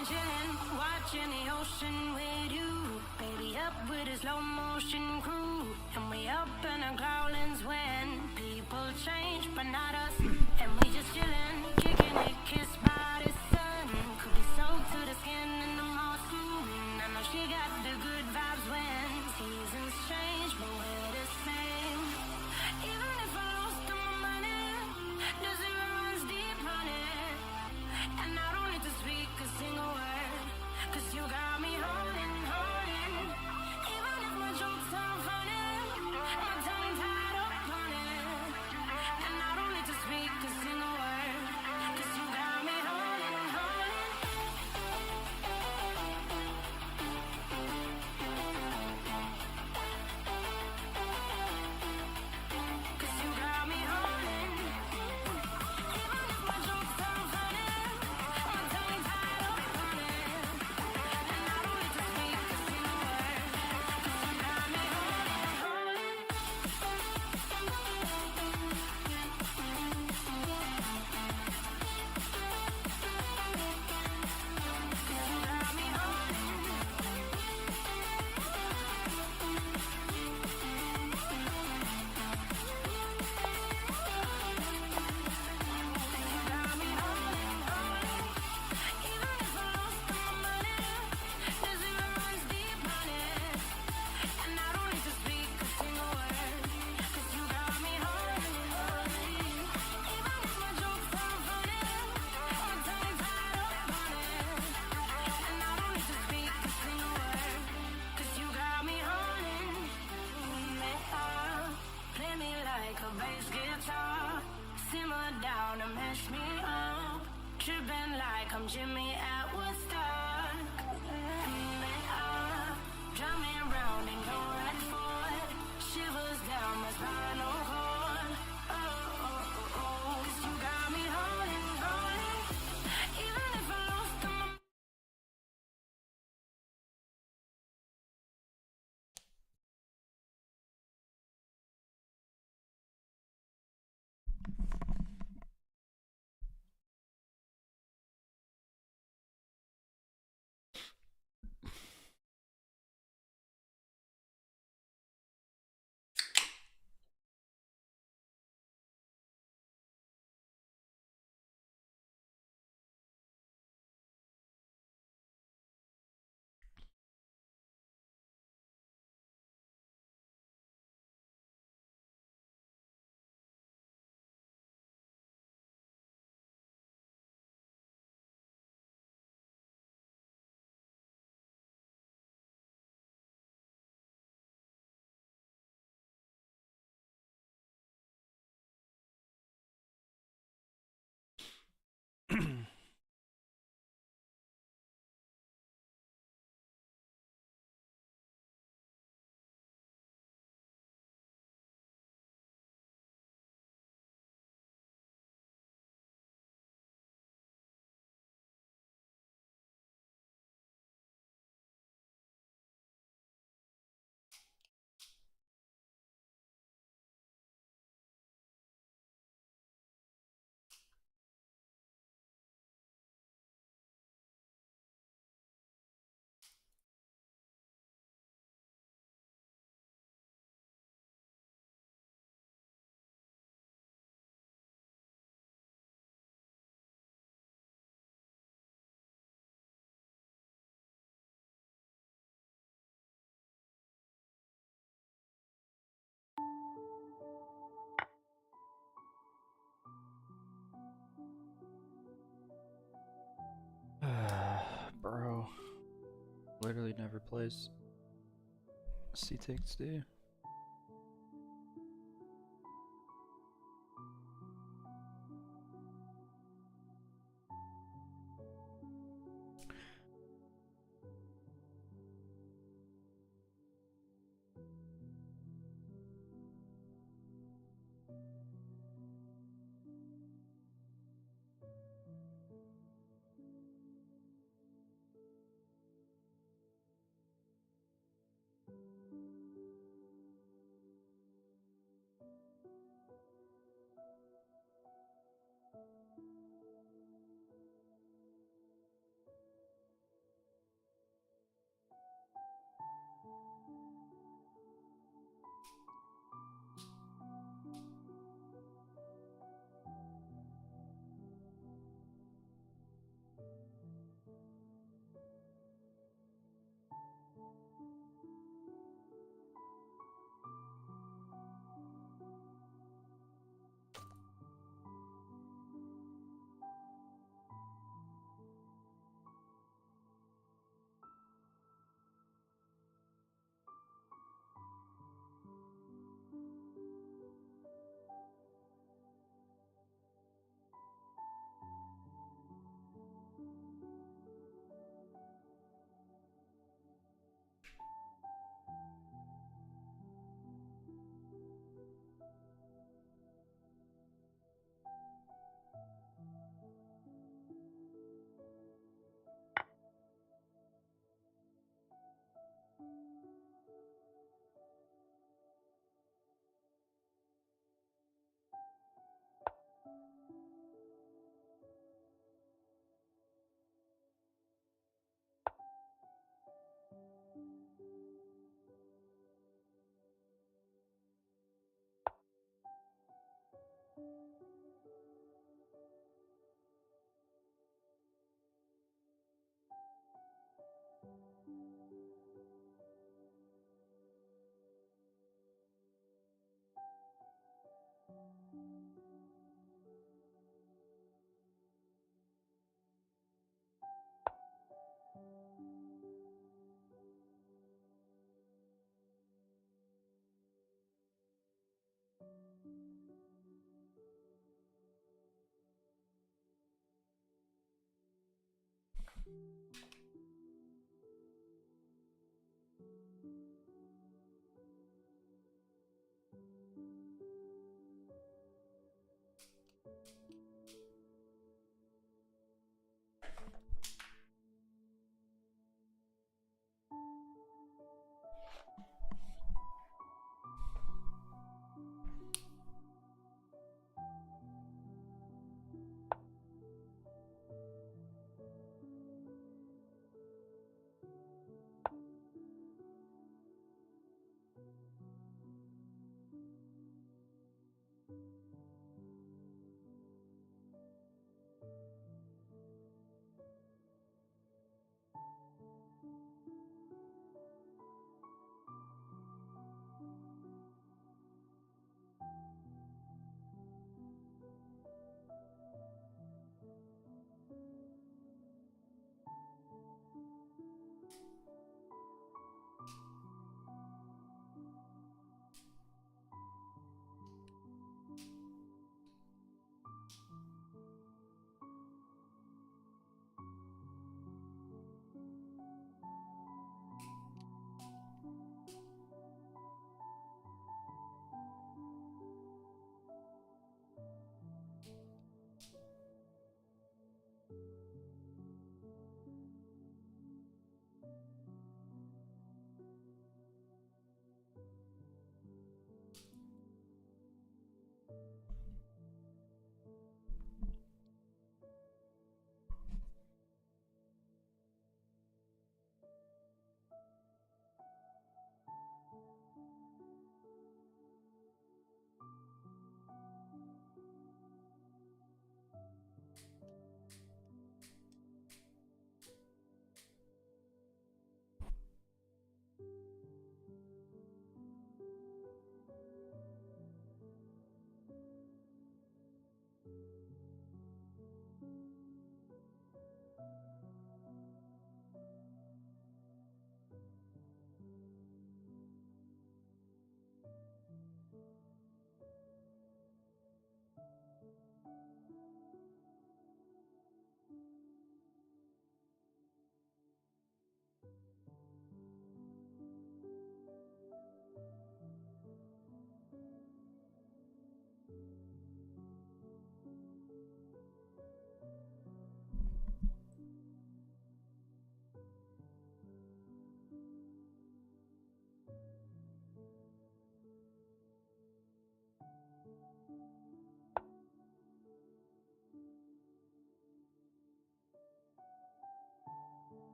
been chillin', watching the ocean with you. Baby, up with a slow motion crew. And we up in our growlings when people change, but not us. And we just chillin', kicking it, kissed by the sun. Could be soaked to the skin in the moss. I know she got the good vibes when seasons change, but we're the same. Even if I lost all my money, the zero runs deep on it. And I don't need to speak a single word, 'cause you got me holding, holding. Even if my jokes sound funny, my tongue tied up on it. And I don't need to speak a single word, 'cause you got me holding, holding. 'Cause you got me holding. Even if my jokes sound funny, my tongue tied up on it. And I don't need to speak a single word, 'cause you got me holding, holding. 'Cause you got me holding. Got me holding, holding. Even if I lost all my money, the zero runs deep on it. And I don't need to speak a single word, 'cause you got me holding, holding. Even if my jokes sound funny, my tongue tied up on it. And I don't need to speak a single word, 'cause you got me holding me up. Play me like a bass guitar, simmer down and mash me up. Tripping like I'm Jimmy at Woodstock. Me up, drive me around in your red Ford. Shivers down my spinal cord. Oh, oh, oh, oh. 'Cause you got me holding, holding. Even if I lost all my Bro, literally never plays C takes D.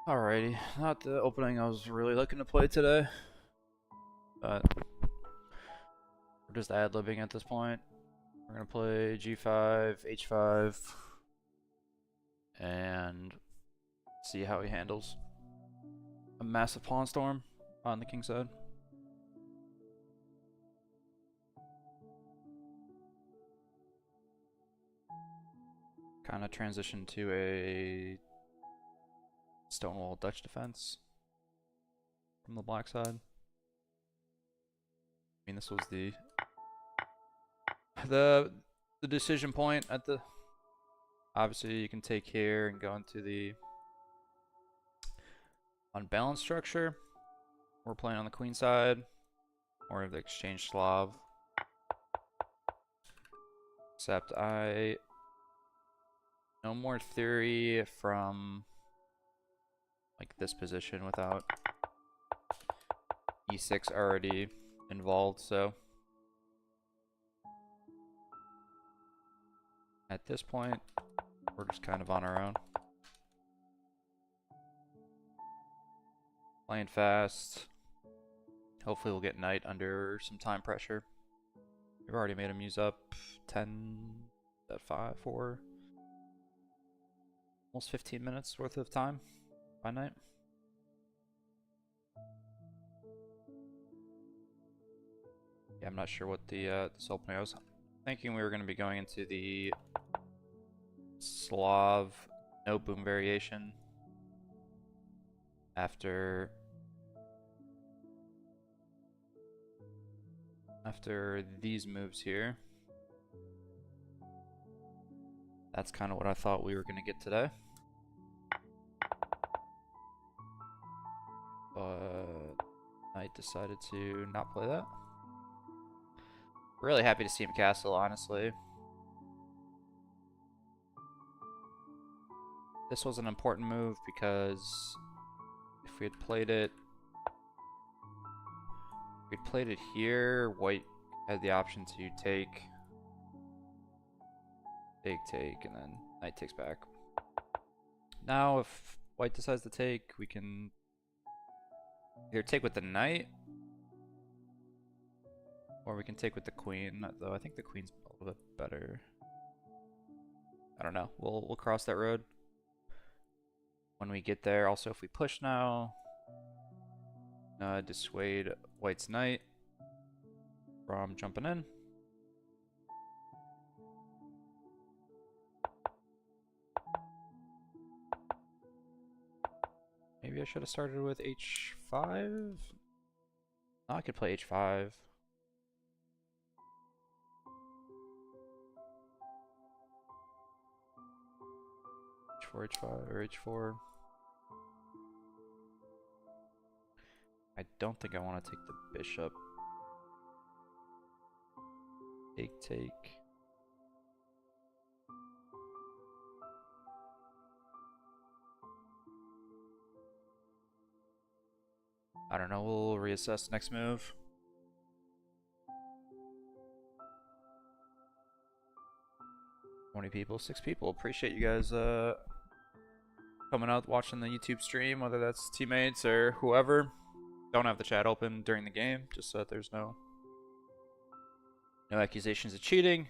Alrighty, not the opening I was really looking to play today, but we're just ad-libbing at this point. We're gonna play G5, H5, and see how he handles a massive pawn storm on the king side. Kind of transition to a Stonewall Dutch defense from the black side. I mean, this was the decision point at the. Obviously, you can take here and go into the unbalanced structure. We're playing on the queen side, or the exchange Slav. Except I no more theory from like this position without e6 already involved, so at this point we're just kind of on our own. Playing fast. Hopefully we'll get knight under some time pressure. We've already made him use up 10 at 5 4 almost 15 minutes worth of time by knight. Yeah, I'm not sure what the this opening. I was thinking we were going to be going into the Slav no boom variation after these moves here. That's kind of what I thought we were going to get today. But I decided to not play that. Really happy to see him castle, honestly. This was an important move because if we had played it here, white had the option to take, and then knight takes back. Now if white decides to take, we can either take with the knight, or we can take with the queen, though I think the queen's a little bit better. I don't know. We'll cross that road when we get there. Also, if we push now, dissuade white's knight from jumping in. Maybe I should have started with h5. Oh, I could play h5. h4, h5, or h4. I don't think I want to take the bishop. Take. I don't know, we'll reassess next move. How many people? 6 people. Appreciate you guys coming out, watching the YouTube stream, whether that's teammates or whoever. Don't have the chat open during the game, just so that there's no accusations of cheating.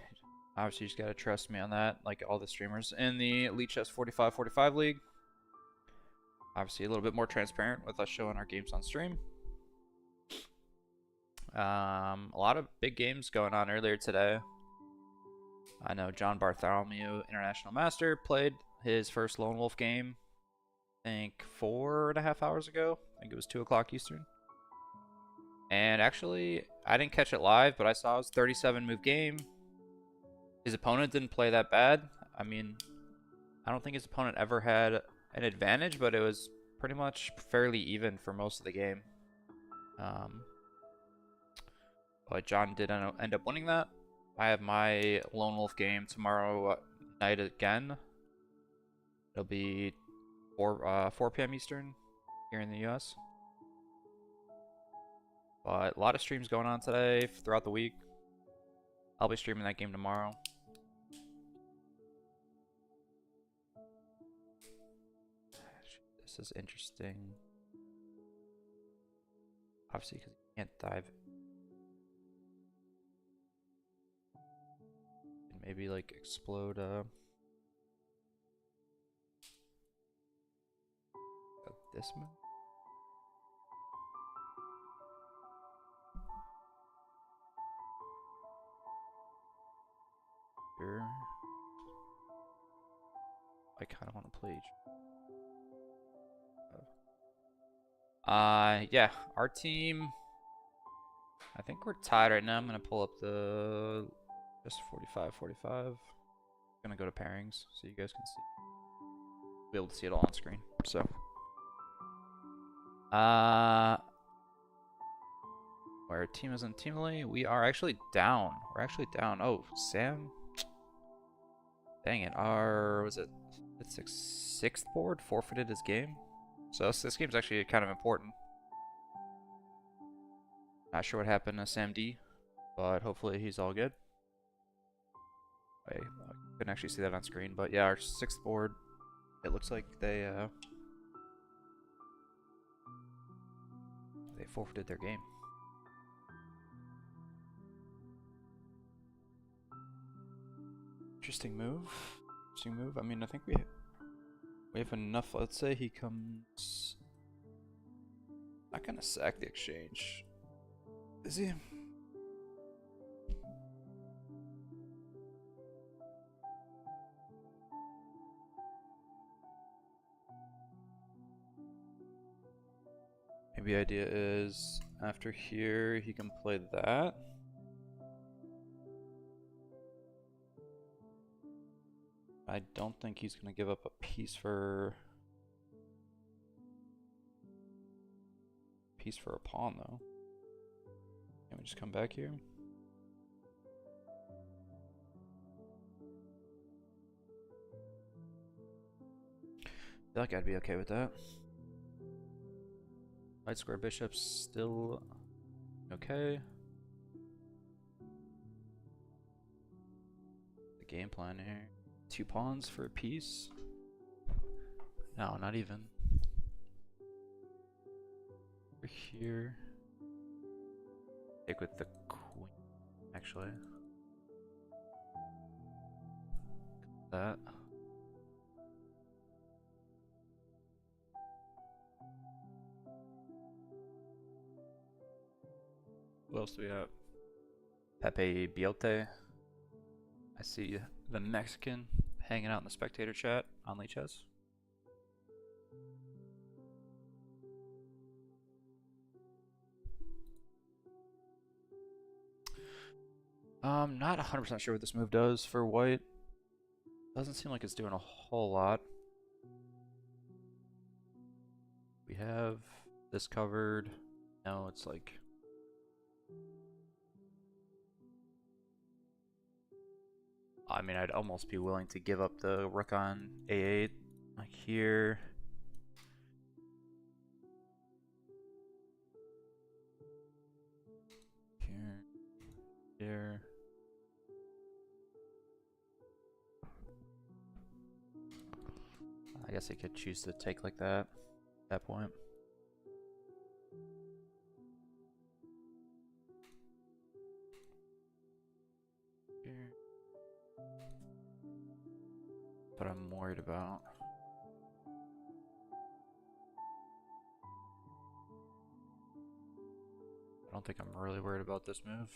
Obviously, you just gotta trust me on that, like all the streamers in the Lichess4545 league. Obviously, a little bit more transparent with us showing our games on stream. A lot of big games going on earlier today. I know John Bartholomew, International Master, played his first Lone Wolf game, I think 4.5 hours ago. I think it was 2 o'clock Eastern. And actually, I didn't catch it live, but I saw his 37 move game. His opponent didn't play that bad. I mean, I don't think his opponent ever had an advantage, but it was pretty much fairly even for most of the game. But John did end up winning that. I have my Lone Wolf game tomorrow night again. It'll be 4 p.m. Eastern here in the US. But a lot of streams going on today throughout the week. I'll be streaming that game tomorrow. This is interesting. Obviously, because you can't dive. And maybe like explode this move. Here. I kind of want to play each. Yeah, our team. I think we're tied right now. I'm gonna pull up the just 45-45. Gonna go to pairings so you guys can see. Be able to see it all on screen. So, where team is in teamly, we are actually down. We're actually down. Oh, Sam. Dang it. Was it sixth board forfeited his game? So this game's actually kind of important. Not sure what happened to Sam D, but hopefully he's all good. I couldn't actually see that on screen, but yeah, our sixth board, it looks like they forfeited their game. Interesting move. Interesting move. I mean, I think we have enough. Let's say he comes. Not gonna sack the exchange, is he? Maybe the idea is after here he can play that. I don't think he's gonna give up a piece for a pawn though. Can we just come back here? I feel like I'd be okay with that. Light square bishop's still okay. The game plan here. 2 pawns for a piece. No, not even. Over here. Take with the queen, actually. That. What else do we have? Pepe Biote. I see the Mexican hanging out in the spectator chat on Lichess. Not 100% sure what this move does for white. Doesn't seem like it's doing a whole lot. We have this covered. No, it's like... I mean, I'd almost be willing to give up the rook on a8, like here. Here. Here. I guess I could choose to take like that at that point. Here. But I'm worried about. I don't think I'm really worried about this move.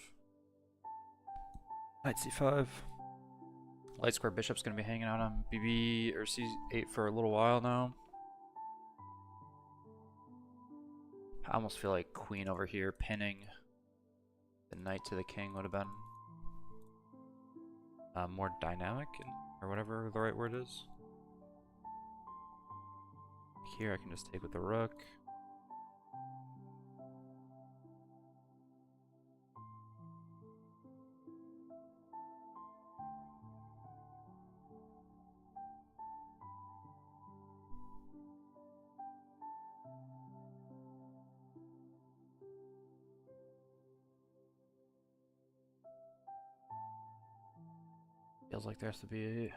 Knight c5. Light square bishop's gonna be hanging out on BB or c8 for a little while now. I almost feel like queen over here pinning the knight to the king would have been more dynamic, or whatever the right word is. Here I can just take with the rook. Feels like there has to be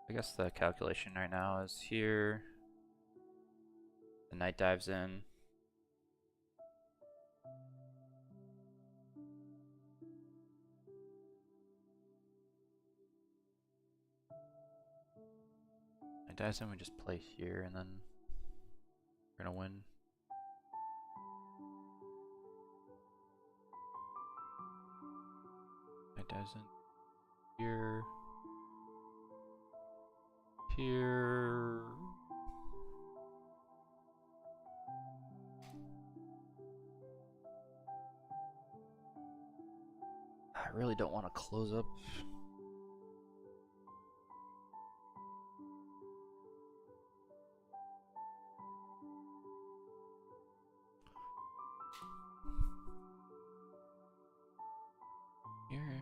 I guess the calculation right now is here. The knight dives in. Knight dives in, we just play here and then we're gonna win. Knight dives in here. Here. I really don't want to close up. Here.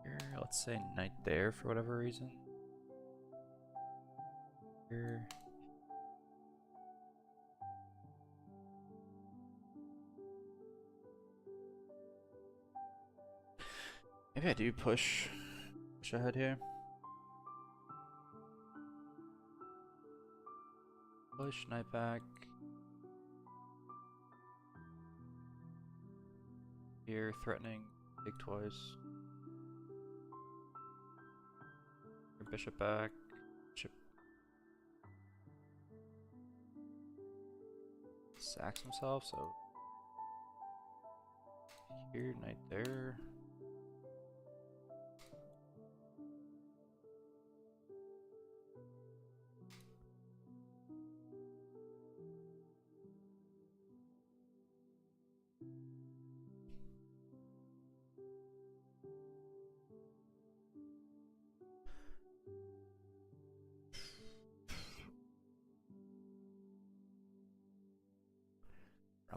Here, let's say knight there for whatever reason. Here. Maybe I do push ahead here. Push, knight back. Here, threatening, take twice. Here, bishop back, bishop. Sacks himself, so. Here, knight there.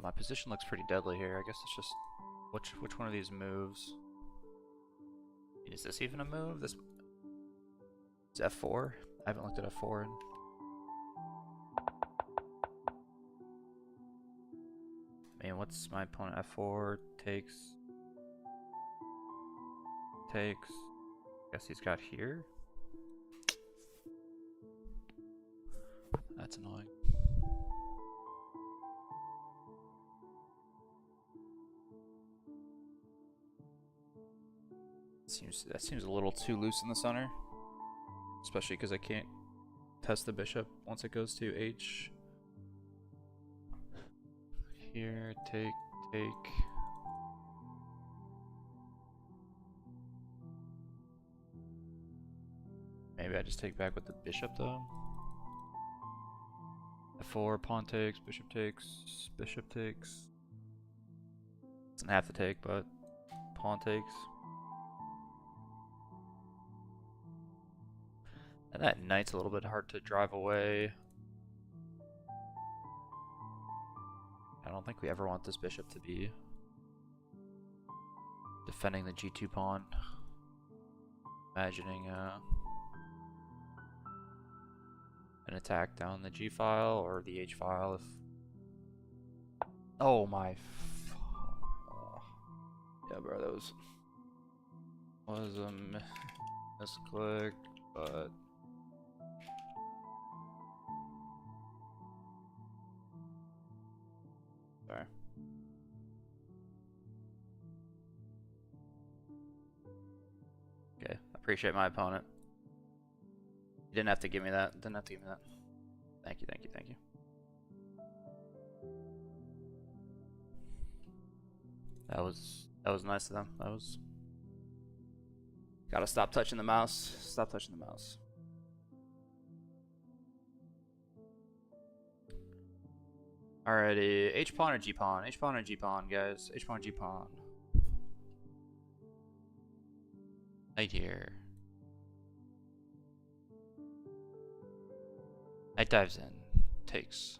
My position looks pretty deadly here. I guess it's just which one of these moves. Is this even a move? This is F4. I haven't looked at F4 in. I mean, what's my opponent? F4 takes. Guess he's got here. That's annoying. That seems a little too loose in the center, especially because I can't test the bishop once it goes to H. Here, take. Maybe I just take back with the bishop though. F4, pawn takes, bishop takes, bishop takes. Doesn't have to take, but pawn takes. And that knight's a little bit hard to drive away. I don't think we ever want this bishop to be defending the G2 pawn. Imagining an attack down the G file or the H file if... Oh my... Yeah, bro, that was a misclick, but... Sorry. Okay, appreciate my opponent. You didn't have to give me that. Thank you. That was nice of them. That was... Gotta stop touching the mouse. Stop touching the mouse. Alrighty, H pawn or G pawn? H pawn or G pawn, guys? H pawn or G pawn? Knight here. Knight dives in. Takes.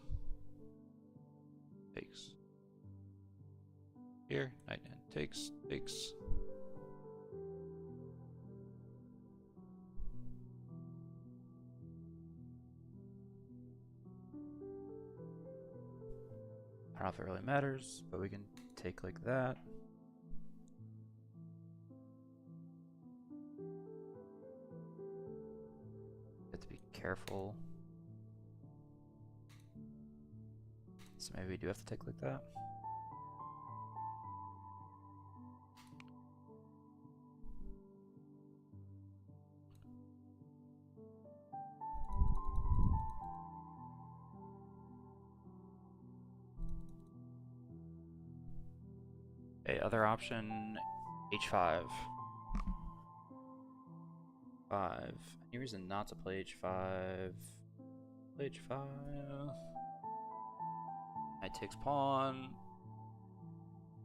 Here, knight in. Takes. I don't know if it really matters, but we can take like that. careful. So maybe we do have to take like that. Okay, other option, h5. 5. Any reason not to play h5? Play h5. Knight takes pawn.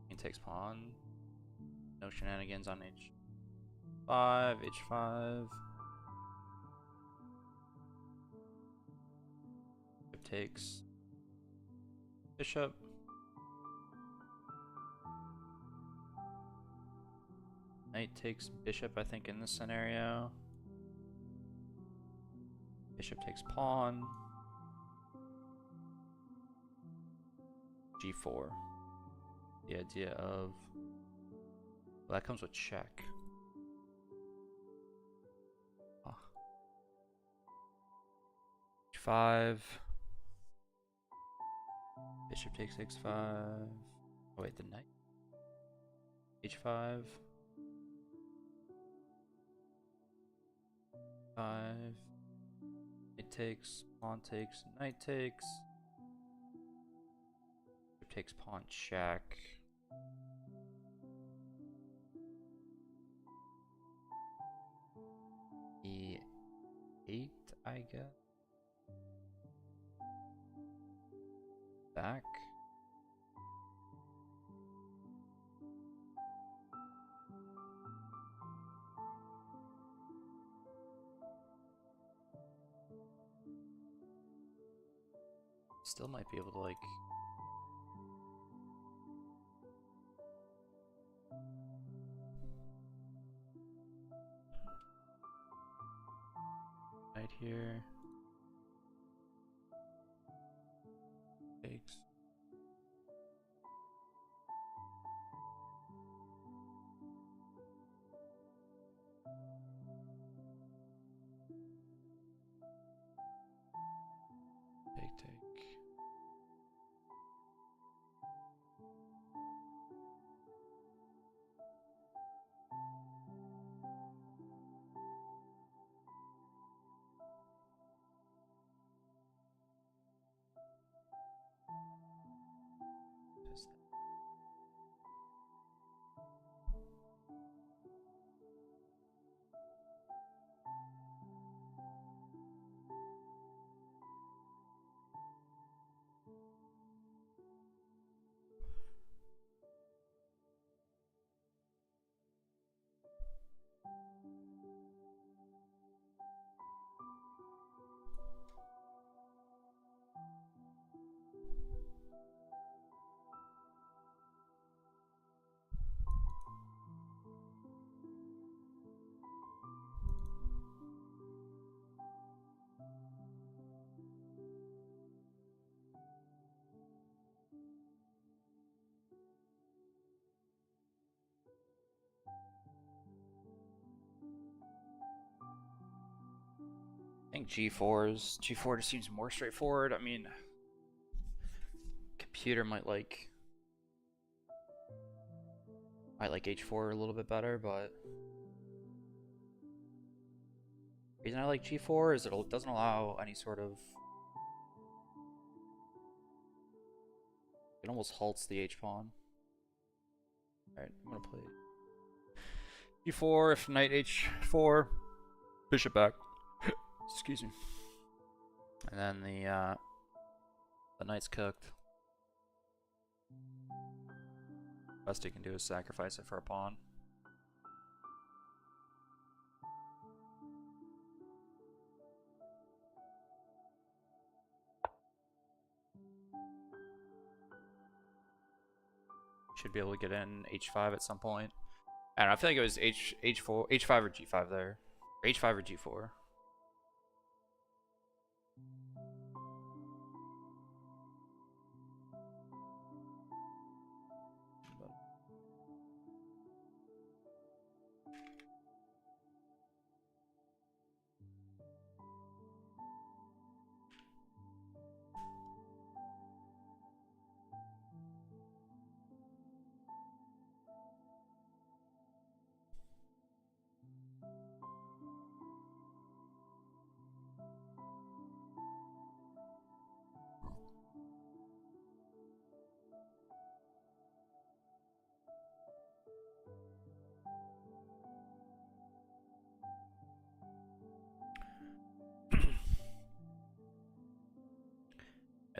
King takes pawn. No shenanigans on h5, h5. Bishop takes bishop. Knight takes bishop, I think, in this scenario. Bishop takes pawn. g4. The idea of... Well, that comes with check. Oh. h5. Bishop takes x5. Oh wait, the knight. h5. 5. Knight takes, pawn takes, knight takes. Bishop takes pawn check. E8, I guess. Back. Still might be able to, like... Right here. Takes. Take. I think G4 just seems more straightforward. I mean, computer might like H4 a little bit better, but the reason I like G4 is it doesn't allow any sort of... It almost halts the H pawn. Alright, I'm gonna play G4 if knight H4, bishop back. Excuse me. And then the knight's cooked. Best he can do is sacrifice it for a pawn. Should be able to get in H5 at some point. I don't know, I feel like it was H4, H5 or G5 there. Or H5 or G4.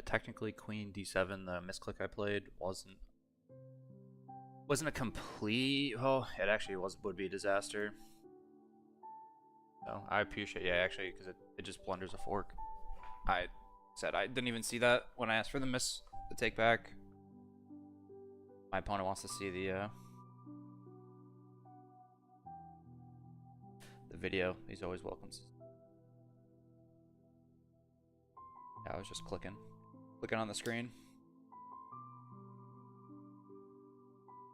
technically queen d7, the misclick I played wasn't a complete. Oh, it actually would be a disaster. So I appreciate, yeah, actually, because it just blunders a fork. I said I didn't even see that when I asked for the take back. My opponent wants to see the video. He's always welcome. Yeah, I was just clicking on the screen.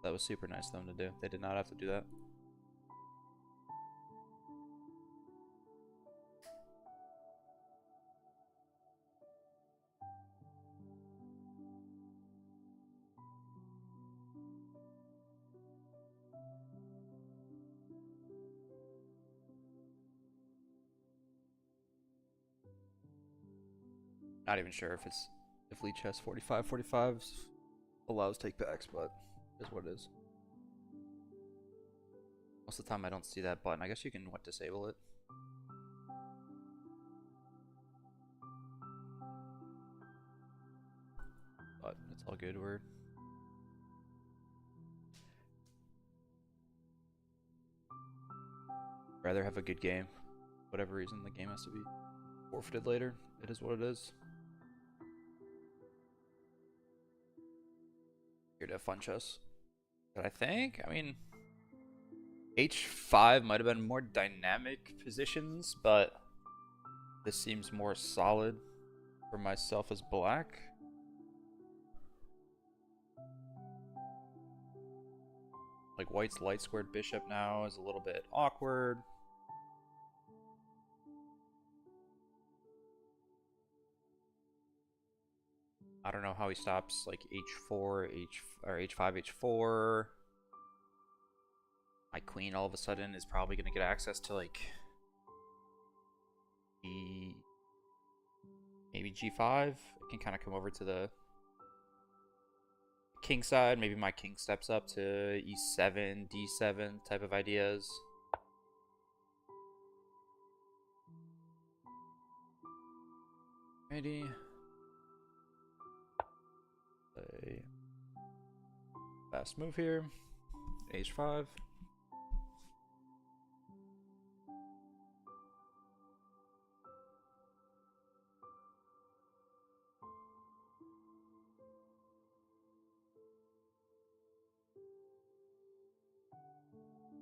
That was super nice of them to do. They did not have to do that. Not even sure if Lichess4545 allows takebacks, but it is what it is. Most of the time I don't see that button. I guess you can disable it. But it's all good. We're rather have a good game. Whatever reason the game has to be forfeited later. It is what it is. Here to have fun chess. But I mean, H5 might have been more dynamic positions, but this seems more solid for myself as black. Like white's light squared bishop now is a little bit awkward. I don't know how he stops like h4, or h5, h4. My queen all of a sudden is probably going to get access to like maybe g5. It can kind of come over to the king side. Maybe my king steps up to e7, d7 type of ideas. Ready. A fast move here. H5.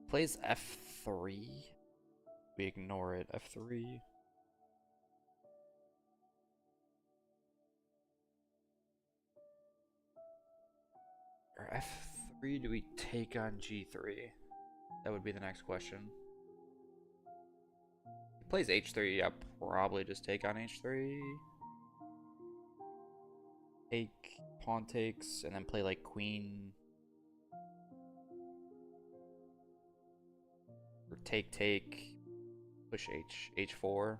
Plays f3. We ignore it. f3. Or f3, do we take on g3? That would be the next question. He plays h3, I'll probably just take on h3. Take, pawn takes, and then play like queen. Or take, push h4.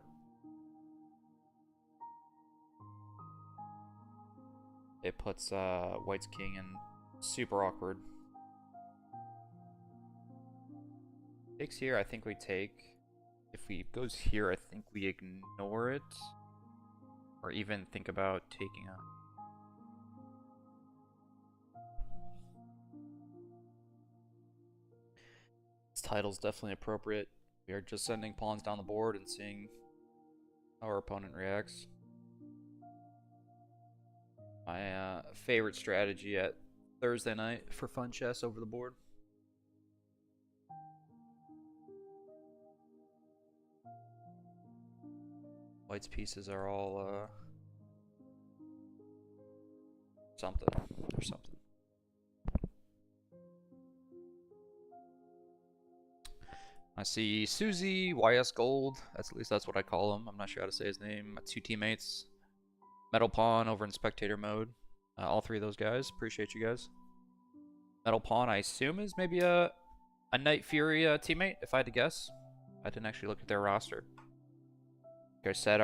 It puts white's king in super awkward. Takes here, I think we take. If he goes here, I think we ignore it. Or even think about taking on. This title's definitely appropriate. We are just sending pawns down the board and seeing how our opponent reacts. My favorite strategy at Thursday night for fun chess over the board. White's pieces are all something or something. I see Susie, YS Gold. At least that's what I call him. I'm not sure how to say his name. My two teammates. Metal Pawn over in spectator mode. All three of those guys. Appreciate you guys. Metal Pawn, I assume, is maybe a KnightFury teammate, if I had to guess. I didn't actually look at their roster. Like I said,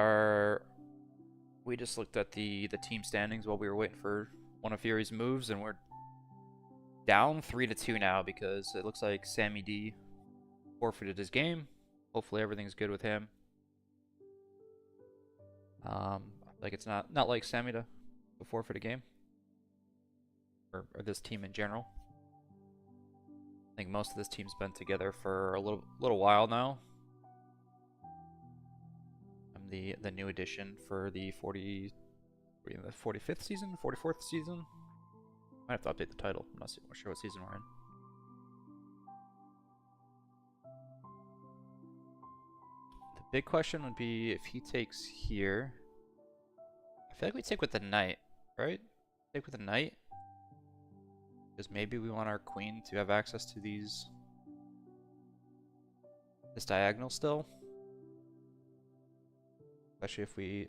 we just looked at the team standings while we were waiting for one of Fury's moves, and we're down 3-2 now because it looks like Sammy D forfeited his game. Hopefully everything's good with him. Like it's not like Sammy to before for the game, or this team in general. I think most of this team's been together for a little while now. I'm the new addition for the 45th season, 44th season. Might have to update the title. I'm not sure what season we're in. The big question would be if he takes here. I feel like we take with the knight, right? Take with the knight. Because maybe we want our queen to have access to this diagonal still. Especially if we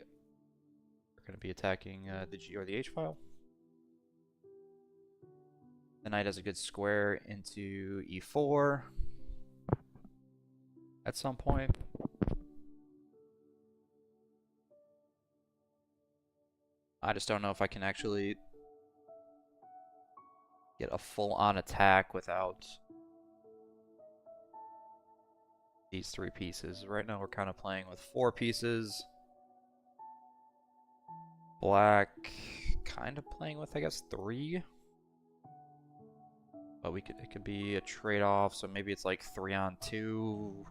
are going to be attacking the G or the H file. The knight has a good square into E4 at some point. I just don't know if I can actually get a full-on attack without these 3 pieces. Right now we're kind of playing with 4 pieces. Black kind of playing with, I guess, 3. But it could be a trade-off, so maybe it's like 3 on 2.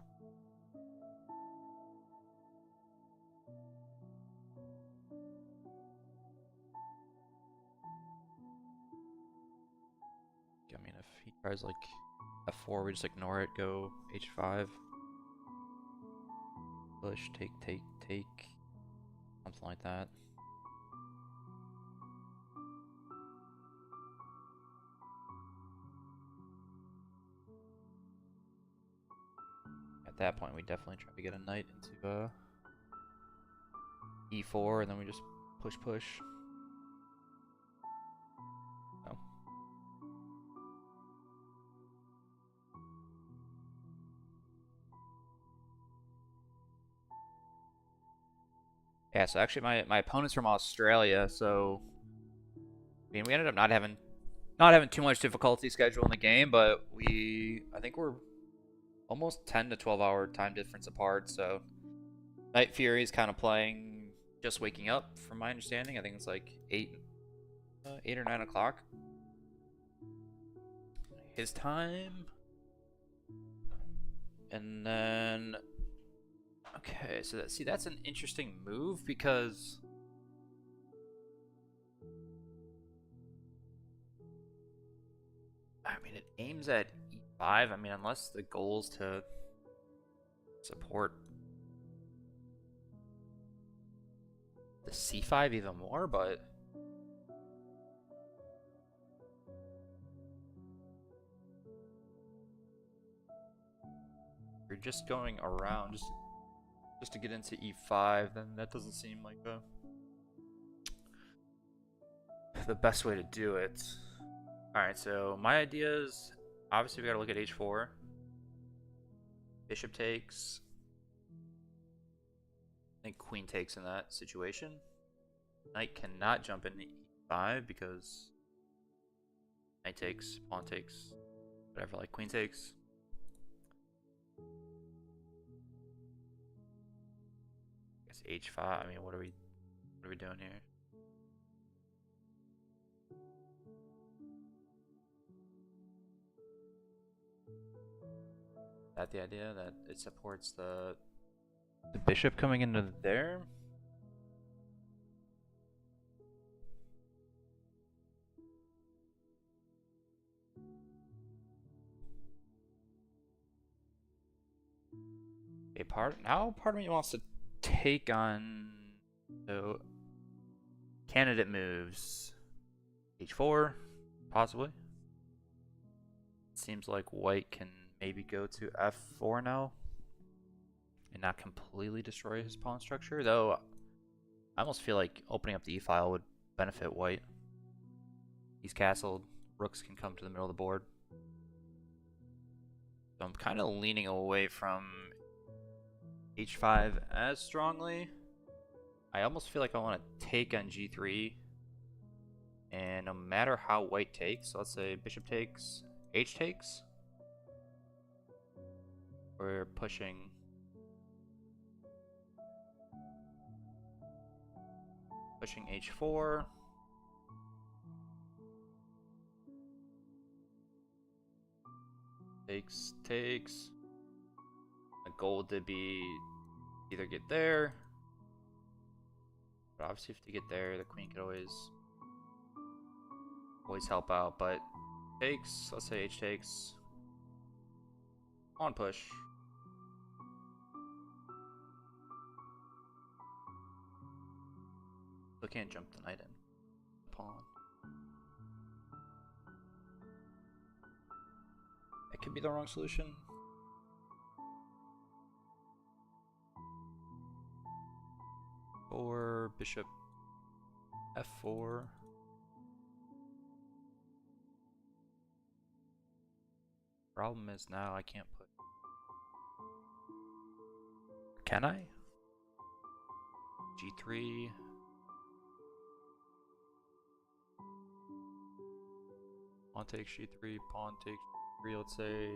I mean, if he tries like F4, we just ignore it, go H5. Push, take, something like that. At that point, we definitely try to get a knight into E4, and then we just push. Oh. Yeah, so actually my opponent's from Australia, so I mean we ended up not having too much difficulty scheduling the game, but I think we're almost 10 to 12 hour time difference apart, so KnightFury is kind of playing just waking up from my understanding. I think it's like 8 or 9 o'clock his time. And then okay, so that's an interesting move because I mean it aims at E5. I mean, unless the goal is to support the C5 even more, but you're just going around just to get into E5, then that doesn't seem like the best way to do it. Alright, so my idea is obviously we gotta look at H4. Bishop takes. I think queen takes in that situation. Knight cannot jump into E5 because knight takes, pawn takes, whatever, like queen takes. I guess H5. I mean, what are we doing here? Is that the idea that it supports the bishop coming into there? Part of me wants to take on, so candidate moves H4 possibly. It seems like white can maybe go to F4 now and not completely destroy his pawn structure, though I almost feel like opening up the E file would benefit white. He's castled, rooks can come to the middle of the board. So I'm kind of leaning away from H5 as strongly. I almost feel like I want to take on G3, and no matter how white takes, so let's say bishop takes, H takes, we're pushing H4, Takes. The goal to be either get there, but obviously if to get there, the queen could always help out. But takes, let's say h takes. On push. So can't jump the knight in. Pawn. It could be the wrong solution. Or bishop f4. Problem is now I can't put. Can I? G3. Pawn takes G3, pawn takes G3, let's say.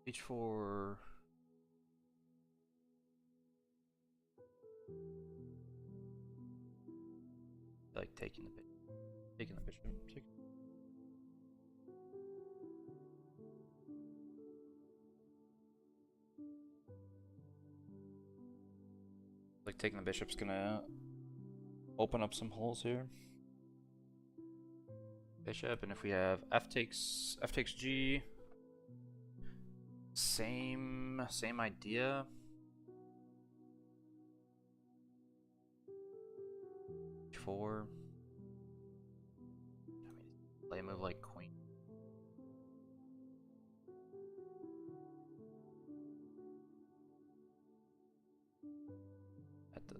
H4. Like taking the bishop. Like taking the bishop's gonna open up some holes here. Bishop, and if we have f takes G, same idea. H4. Play a move like queen.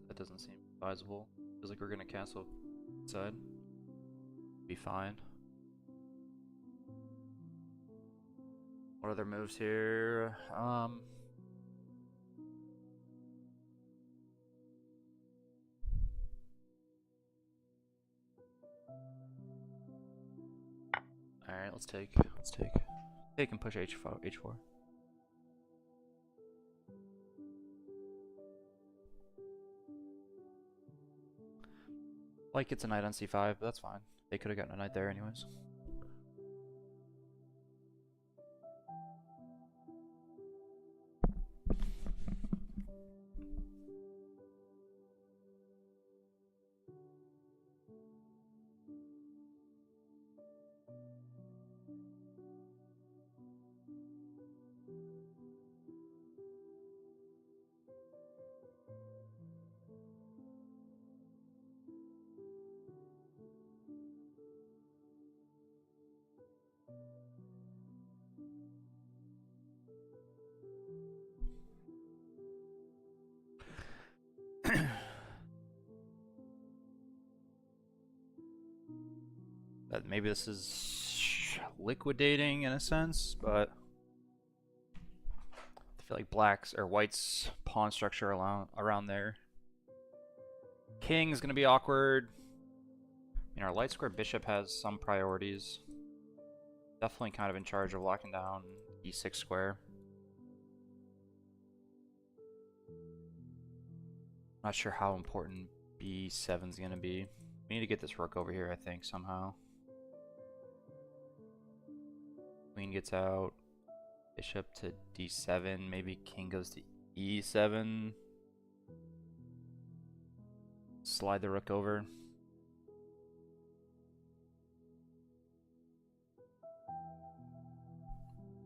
That doesn't seem advisable. Feels like we're gonna cancel side. Be fine. What other moves here? Alright, let's take. Take and push H4. Like it's a knight on C5, but that's fine. They could have gotten a knight there anyways. That maybe this is liquidating in a sense, but I feel like black's or white's pawn structure around there. King's gonna be awkward. You know, our light square bishop has some priorities. Definitely kind of in charge of locking down e6 square. Not sure how important b7 is gonna be. We need to get this rook over here, I think, somehow. Queen gets out. Bishop to d7. Maybe king goes to e7. Slide the rook over.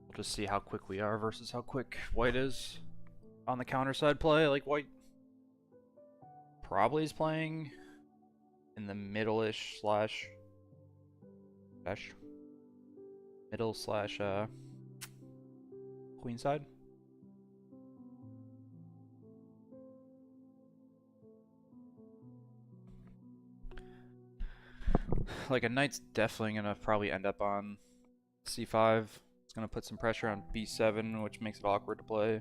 We'll just see how quick we are versus how quick white is on the counter side play. Like white probably is playing in the middle-ish slash middle slash queen side. Like a knight's definitely gonna probably end up on c5. It's gonna put some pressure on b7, which makes it awkward to play.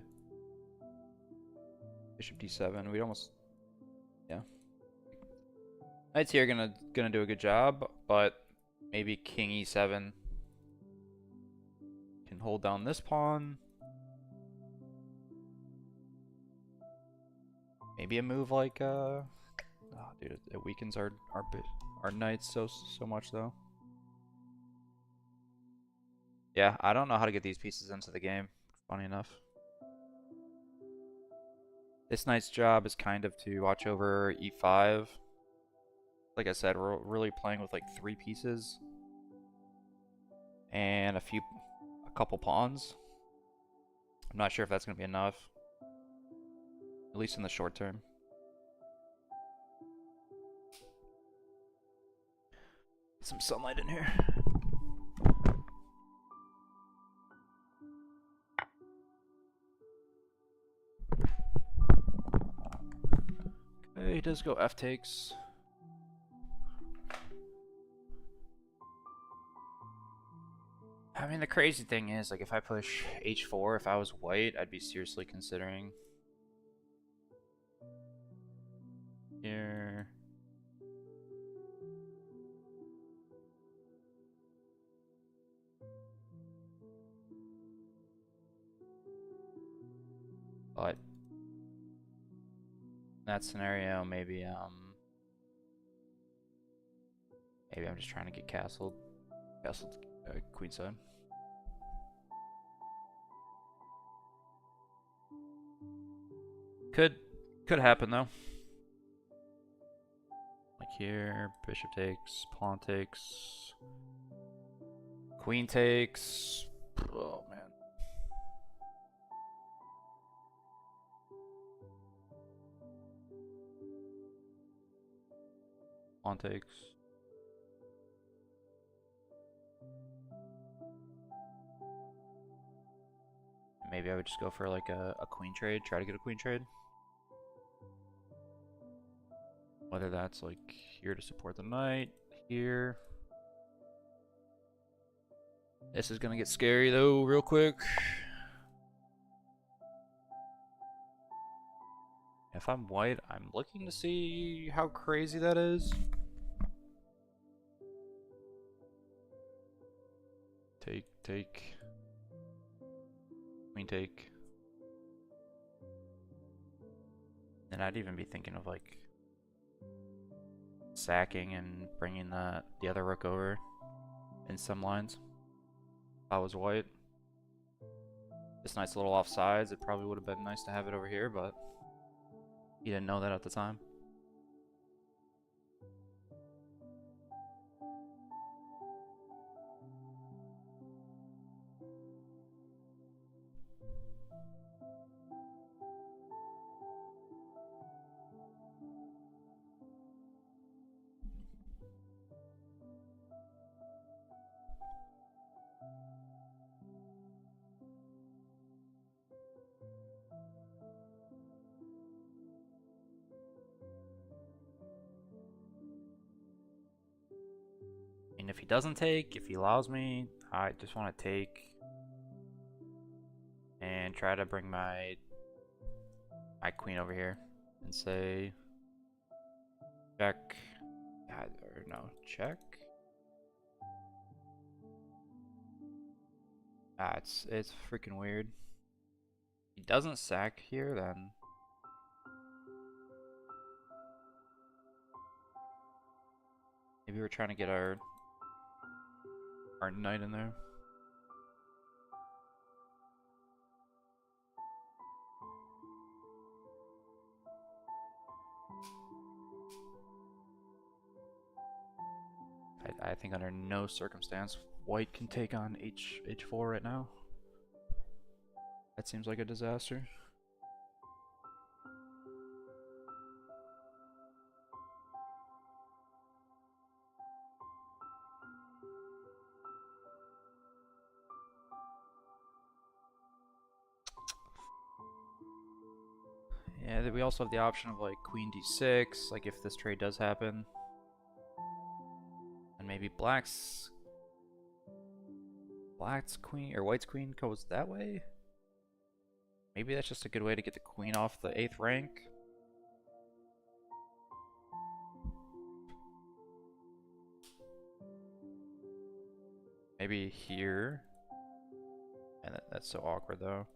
Bishop d7. We almost, yeah. Knights here gonna do a good job, but maybe king e7 hold down this pawn. Maybe a move like oh dude, it weakens our knights so much though. Yeah, I don't know how to get these pieces into the game, funny enough. This knight's job is kind of to watch over e5. Like I said, we're really playing with like 3 pieces and a couple pawns. I'm not sure if that's going to be enough, at least in the short term. Get some sunlight in here. Okay, he does go f takes. I mean, the crazy thing is, like, if I push h4, if I was white, I'd be seriously considering here. But in that scenario, maybe I'm just trying to get castled queenside. Could happen though. Like here, bishop takes, pawn takes, queen takes. Oh man. Pawn takes. Maybe I would just go for like a queen trade, try to get a queen trade. Whether that's like here to support the knight, here. This is gonna get scary though, real quick. If I'm white, I'm looking to see how crazy that is. Take. Queen take. And I'd even be thinking of like sacking and bringing the other rook over in some lines. If I was white. This knight's a little off sides. It probably would have been nice to have it over here, but he didn't know that at the time. And if he doesn't take, if he allows me, I just want to take and try to bring my queen over here and say check. Or no, check. It's freaking weird. He doesn't sack here, then maybe we're trying to get our knight in there. I think under no circumstance white can take on h4 right now. That seems like a disaster. Yeah, we also have the option of like queen d6, like if this trade does happen. And maybe black's queen or white's queen goes that way. Maybe that's just a good way to get the queen off the 8th rank. Maybe here. And that's so awkward though.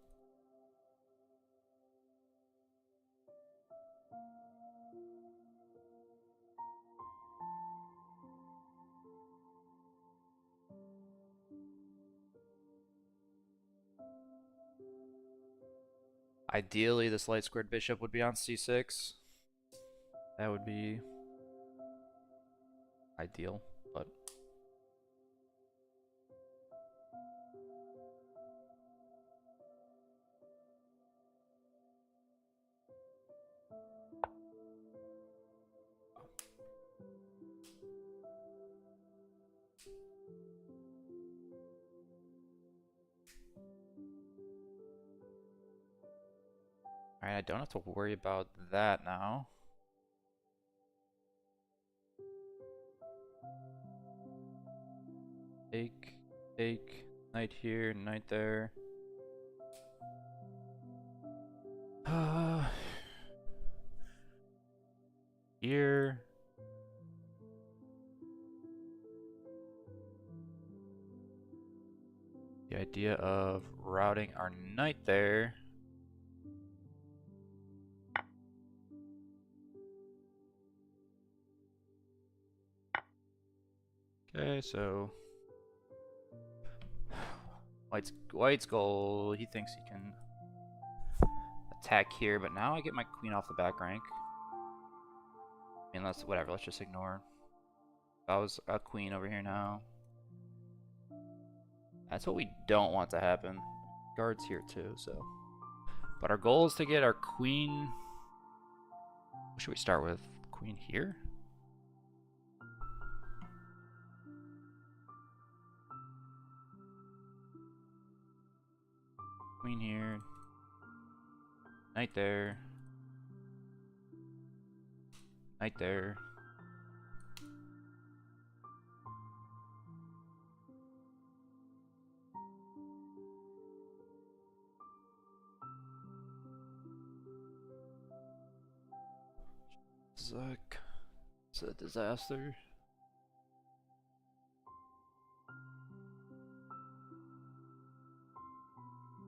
Ideally, this light squared bishop would be on c6. That would be ideal, but alright, I don't have to worry about that now. Take, knight here, knight there. Here. The idea of routing our knight there. Okay, so White's goal. He thinks he can attack here, but now I get my queen off the back rank. I mean, whatever. Let's just ignore. If I was a queen over here now. That's what we don't want to happen. Guards here too, so. But our goal is to get our queen. What should we start with? Queen here? Queen here. Knight there. Knight there. Zuck. It's a disaster.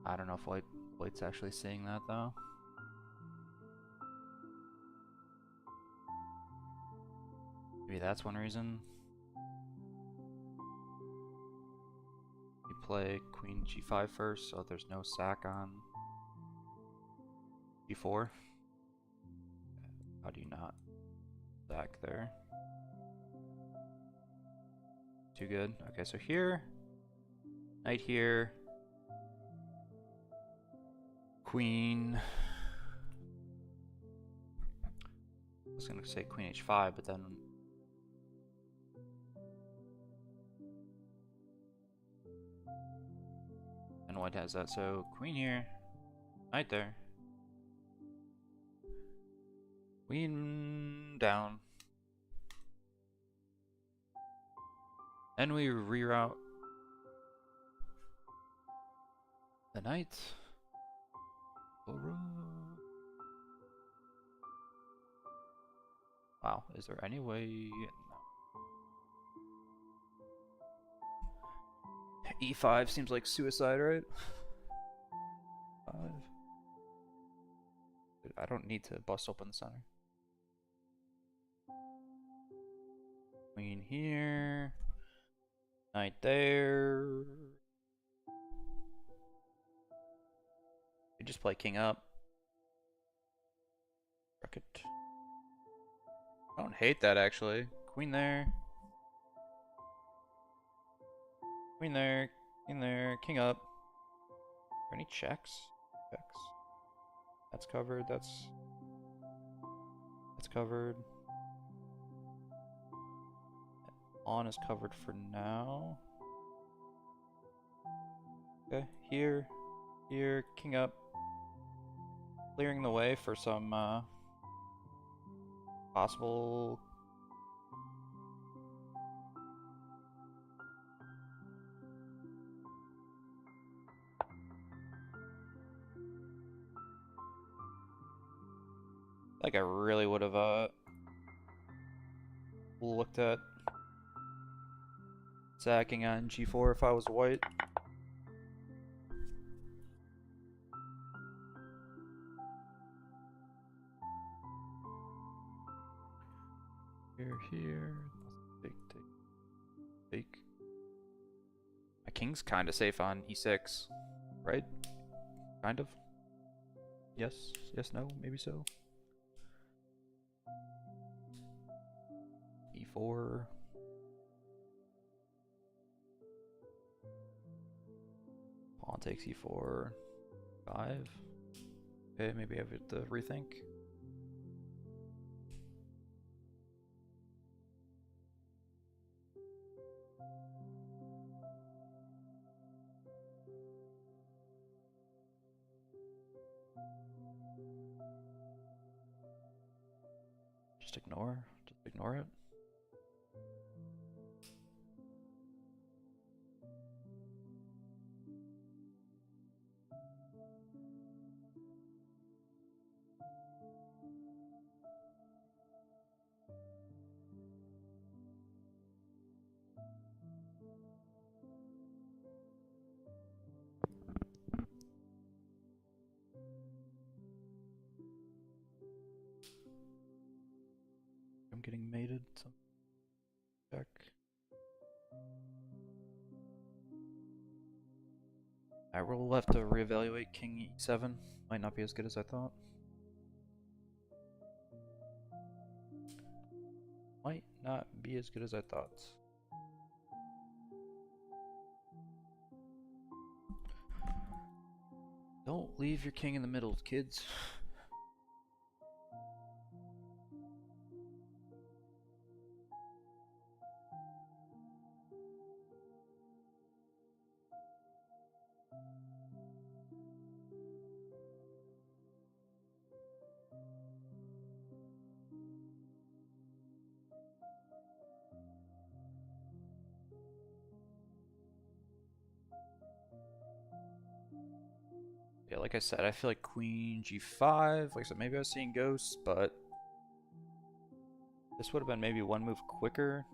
I don't know if White's actually seeing that though. Maybe that's one reason. You play queen g5 first, so there's no sack on g4. How do you not sack there? Too good. Okay, so here, knight here, queen. I was gonna say queen h5, but then White has that. So queen here, knight there, queen down. Then we reroute the knight. Wow, is there any way? No. E5 seems like suicide, right? 5. Dude, I don't need to bust open the center. Queen here. Knight there. You just play king up. Rocket. I don't hate that actually. Queen there. Queen there. King there. King up. Are there any checks? Checks. That's covered. That's covered. Pawn is covered for now. Okay, here, king up, clearing the way for some possible. Like I really would have looked at sacking on g4 if I was white. here. Take, take, take. My king's kind of safe on e6, right? Kind of. Yes, yes, no, maybe so. E4. Pawn takes e4. 5. Okay, maybe I have to rethink. Just ignore it. I'm getting mated. Some check. I will have to reevaluate king e7. Might not be as good as I thought. Might not be as good as I thought. Don't leave your king in the middle, kids. Yeah, like I said, I feel like queen g5. Like I said, maybe I was seeing ghosts, but this would have been maybe one move quicker.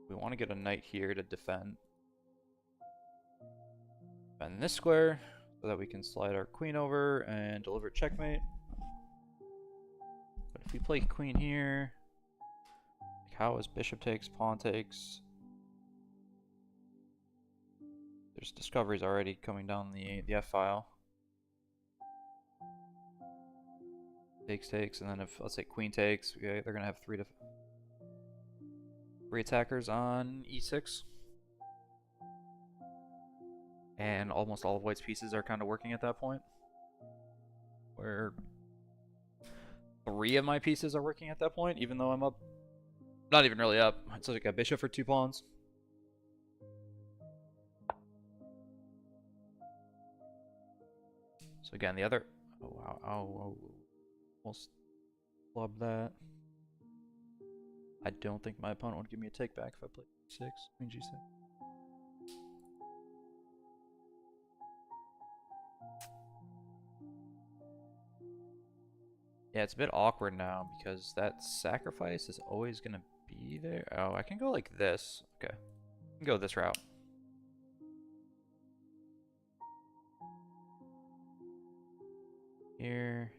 We want to get a knight here to defend this square so that we can slide our queen over and deliver checkmate. But if we play queen here, like how is bishop takes, pawn takes? There's discoveries already coming down the f file. Takes, and then if let's say queen takes, okay, they're gonna have three attackers on e6, and almost all of white's pieces are kind of working at that point. Where 3 of my pieces are working at that point, even though I'm up. Not even really up. It's like a bishop for 2 pawns. So again, the other. Oh wow! Oh. Almost club that. I don't think my opponent would give me a take back if I played g6, queen g6. Yeah, it's a bit awkward now because that sacrifice is always gonna be there. Oh, I can go like this. Okay, I can go this route. Here.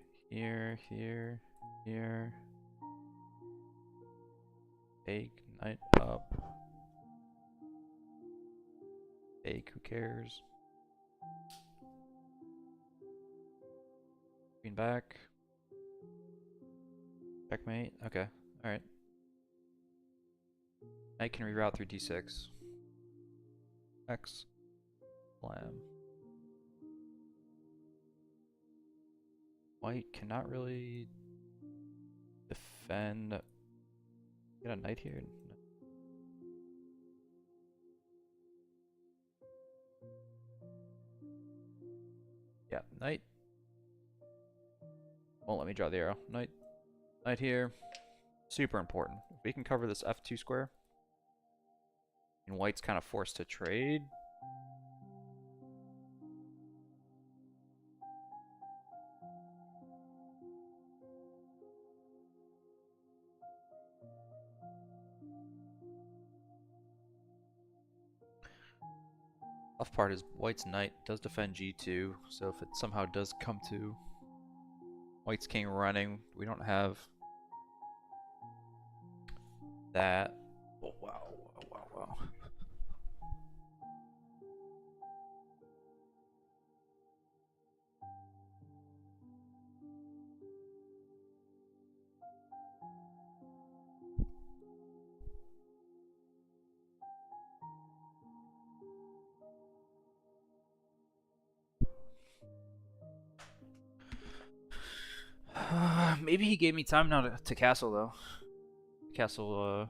Take, knight up. Take, who cares? Queen back. Checkmate. Okay, alright. Knight can reroute through d6. X. Slam. White cannot really defend. Get a knight here. No. Yeah, knight. Won't let me draw the arrow. Knight here. Super important. If we can cover this f2 square, and white's kind of forced to trade. Tough part is white's knight does defend g2, so if it somehow does come to white's king running, we don't have that. Oh, wow, wow, wow, wow. Maybe he gave me time now to castle though. Castle.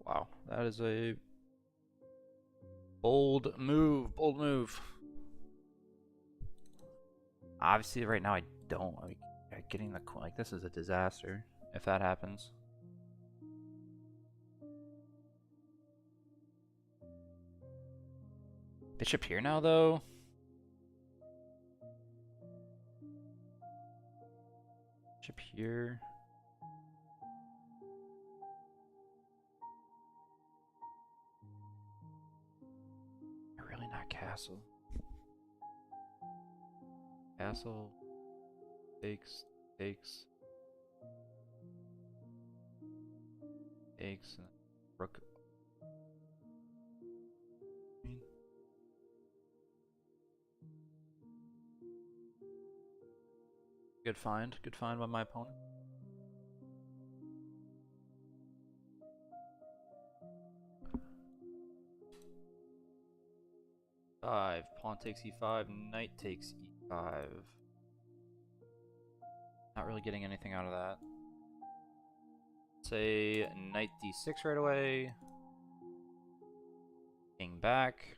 Wow, that is a bold move. Bold move. Obviously, right now I don't like getting the like. This is a disaster if that happens. Bishop here now though. Bishop here. Really not castle. Castle. Takes. Takes. Takes. Rook. Good find. Good find by my opponent. Five. Pawn takes e5. Knight takes e5. Not really getting anything out of that. Say knight d6 right away. King back.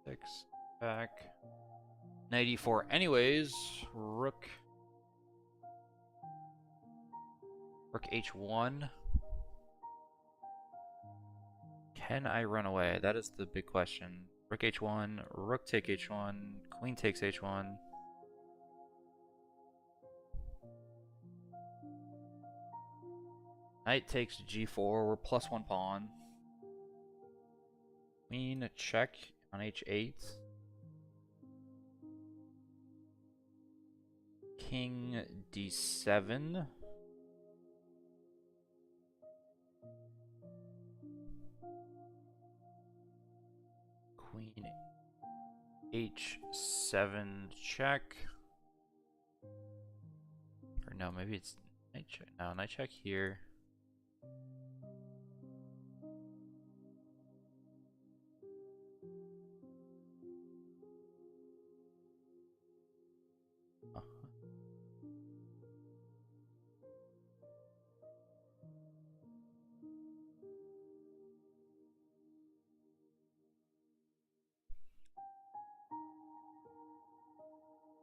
Six back. Knight e4 anyways. Rook. Rook h1. Can I run away? That is the big question. Rook h1, rook take h1, queen takes h1. Knight takes g4, we're +1 pawn. Queen check on h8. King d7. Queen h7 check. Or no, maybe it's knight check. No, knight check here.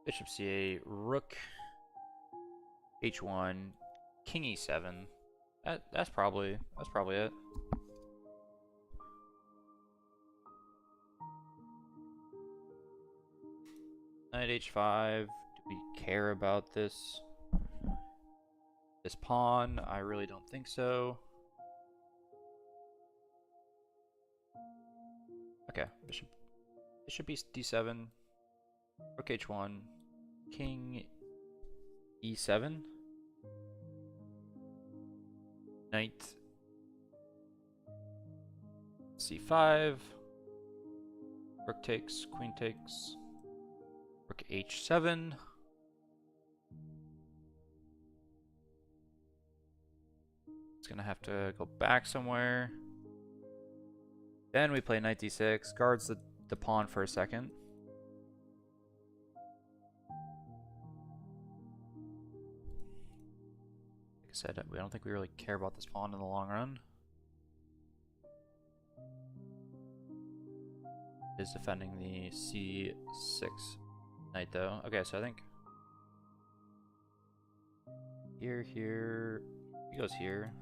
Bishop c8, rook h1, king e7. That's probably it. Knight h5. Do we care about this pawn? I really don't think so. Okay, bishop d7, rook h1, king e7, knight c5, rook takes, queen takes, rook h7. It's gonna have to go back somewhere. Then we play knight d6, guards the pawn for a second. Like I said, I don't think we really care about this pawn in the long run. Is defending the c6 knight though. Okay, so I think here, he goes here.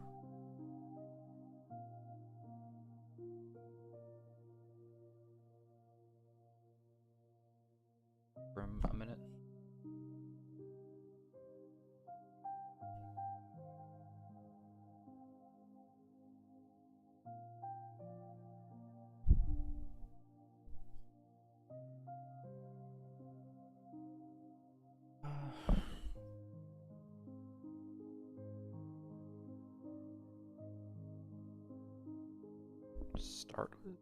For a minute. start with.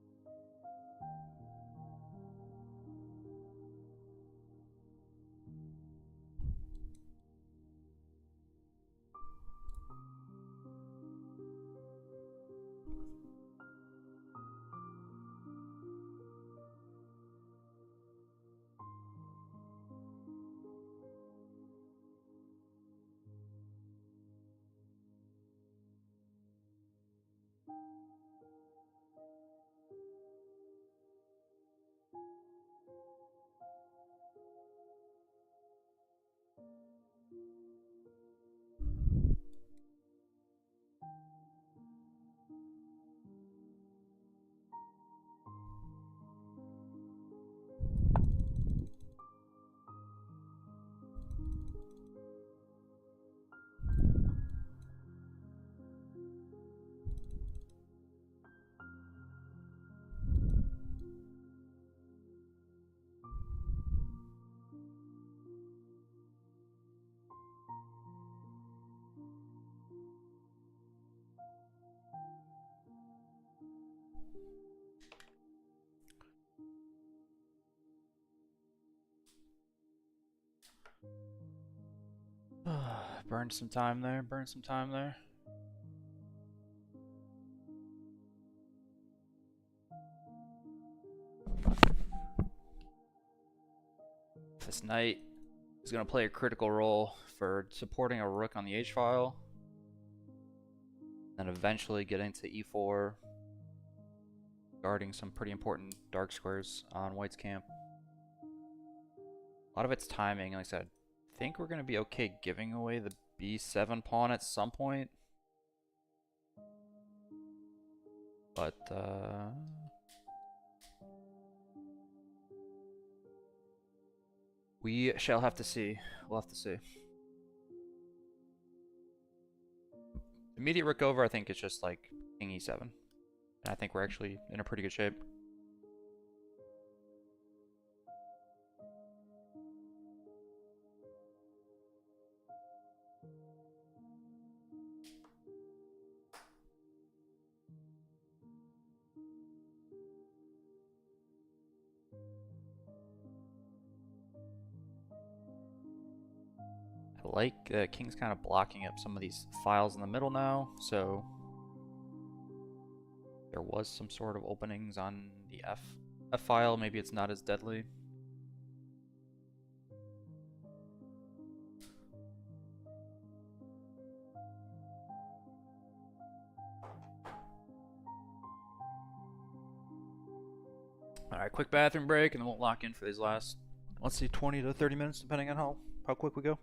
Burn some time there, burn some time there. This knight is going to play a critical role for supporting a rook on the h-file, and eventually getting to e4, guarding some pretty important dark squares on white's camp. A lot of it's timing. Like I said, I think we're going to be okay giving away the b7 pawn at some point. But, we shall have to see. We'll have to see. Immediate rook over, I think it's just like king e7. And I think we're actually in a pretty good shape. I like king's kind of blocking up some of these files in the middle now, so there was some sort of openings on the f file. Maybe it's not as deadly. Alright, quick bathroom break, and then we'll lock in for these last, let's see, 20 to 30 minutes, depending on how quick we go.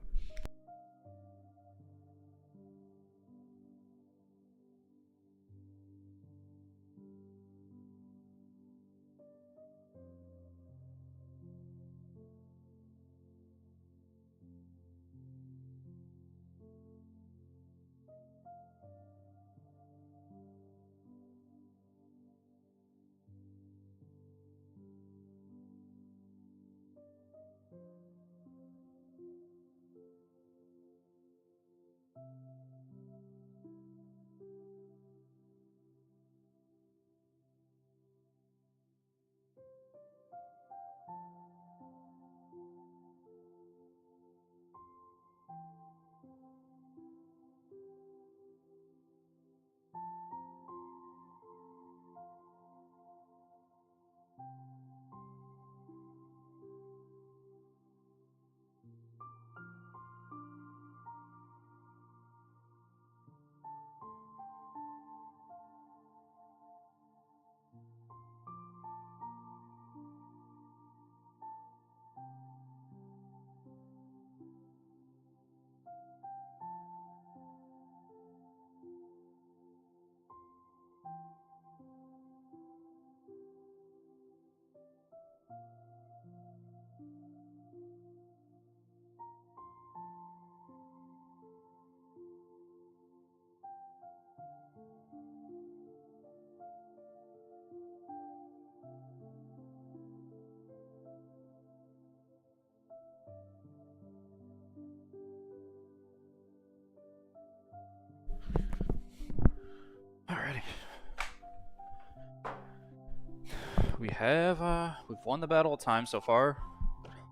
we've won the battle of time so far.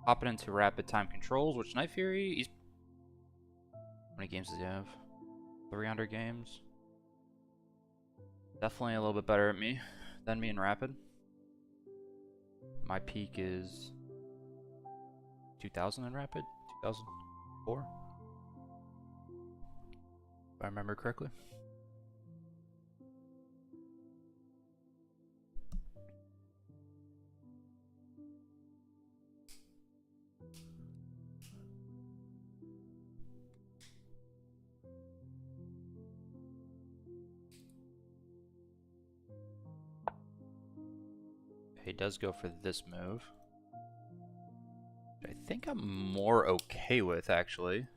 Hopping into rapid time controls, which KnightFury, he's... How many games does he have? 300 games. Definitely a little bit better than me in rapid. My peak is 2000 in rapid, 2004, if I remember correctly. He does go for this move, which I think I'm more okay with, actually.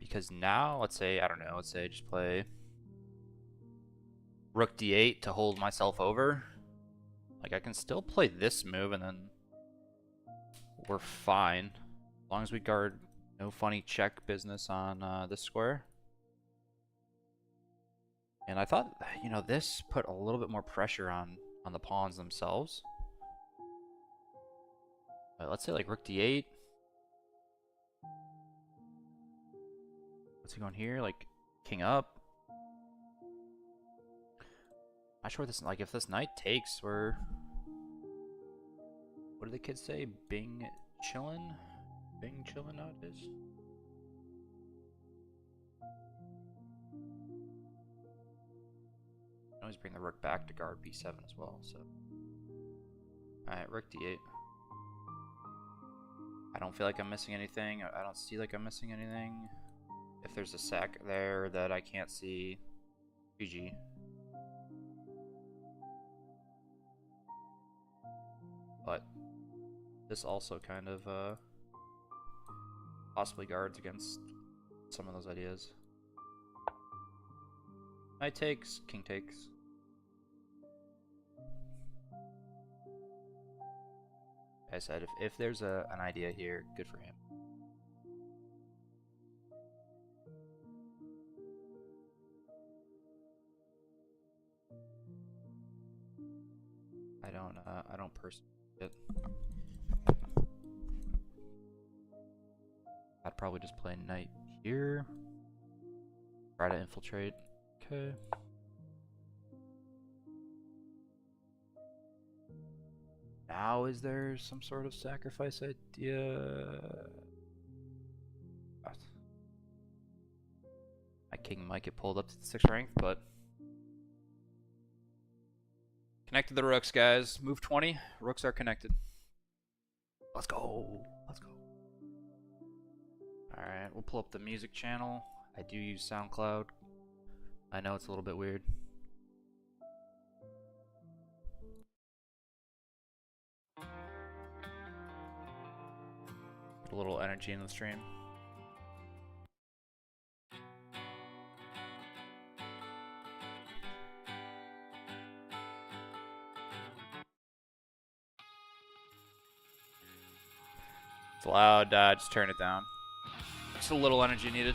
Because now, let's say, I don't know, let's say I just play Rook D8 to hold myself over. Like, I can still play this move and then we're fine. As long as we guard no funny check business on this square. And I thought, you know, this put a little bit more pressure on the pawns themselves. Let's say like Rook D8. What's he going here? Like King up. Not sure what this, like, if this knight takes, we're... What do the kids say? Bing chillin'? Bing chillin' nowadays? Always bring the rook back to guard b7 as well, so. Alright, rook d8. I don't feel like I'm missing anything. I don't see like I'm missing anything. If there's a sack there that I can't see, GG. But this also kind of possibly guards against some of those ideas. Knight takes, king takes. Like I said, if there's an idea here, good for him. I don't personally get. I'd probably just play knight here. Try to infiltrate. Okay. Now, is there some sort of sacrifice idea? My king might get pulled up to the 6th rank, but connected the rooks, guys. Move 20. Rooks are connected. Let's go. Let's go. Alright, we'll pull up the music channel. I do use SoundCloud. I know it's a little bit weird. Get a little energy in the stream. It's loud, just turn it down. Just a little energy needed.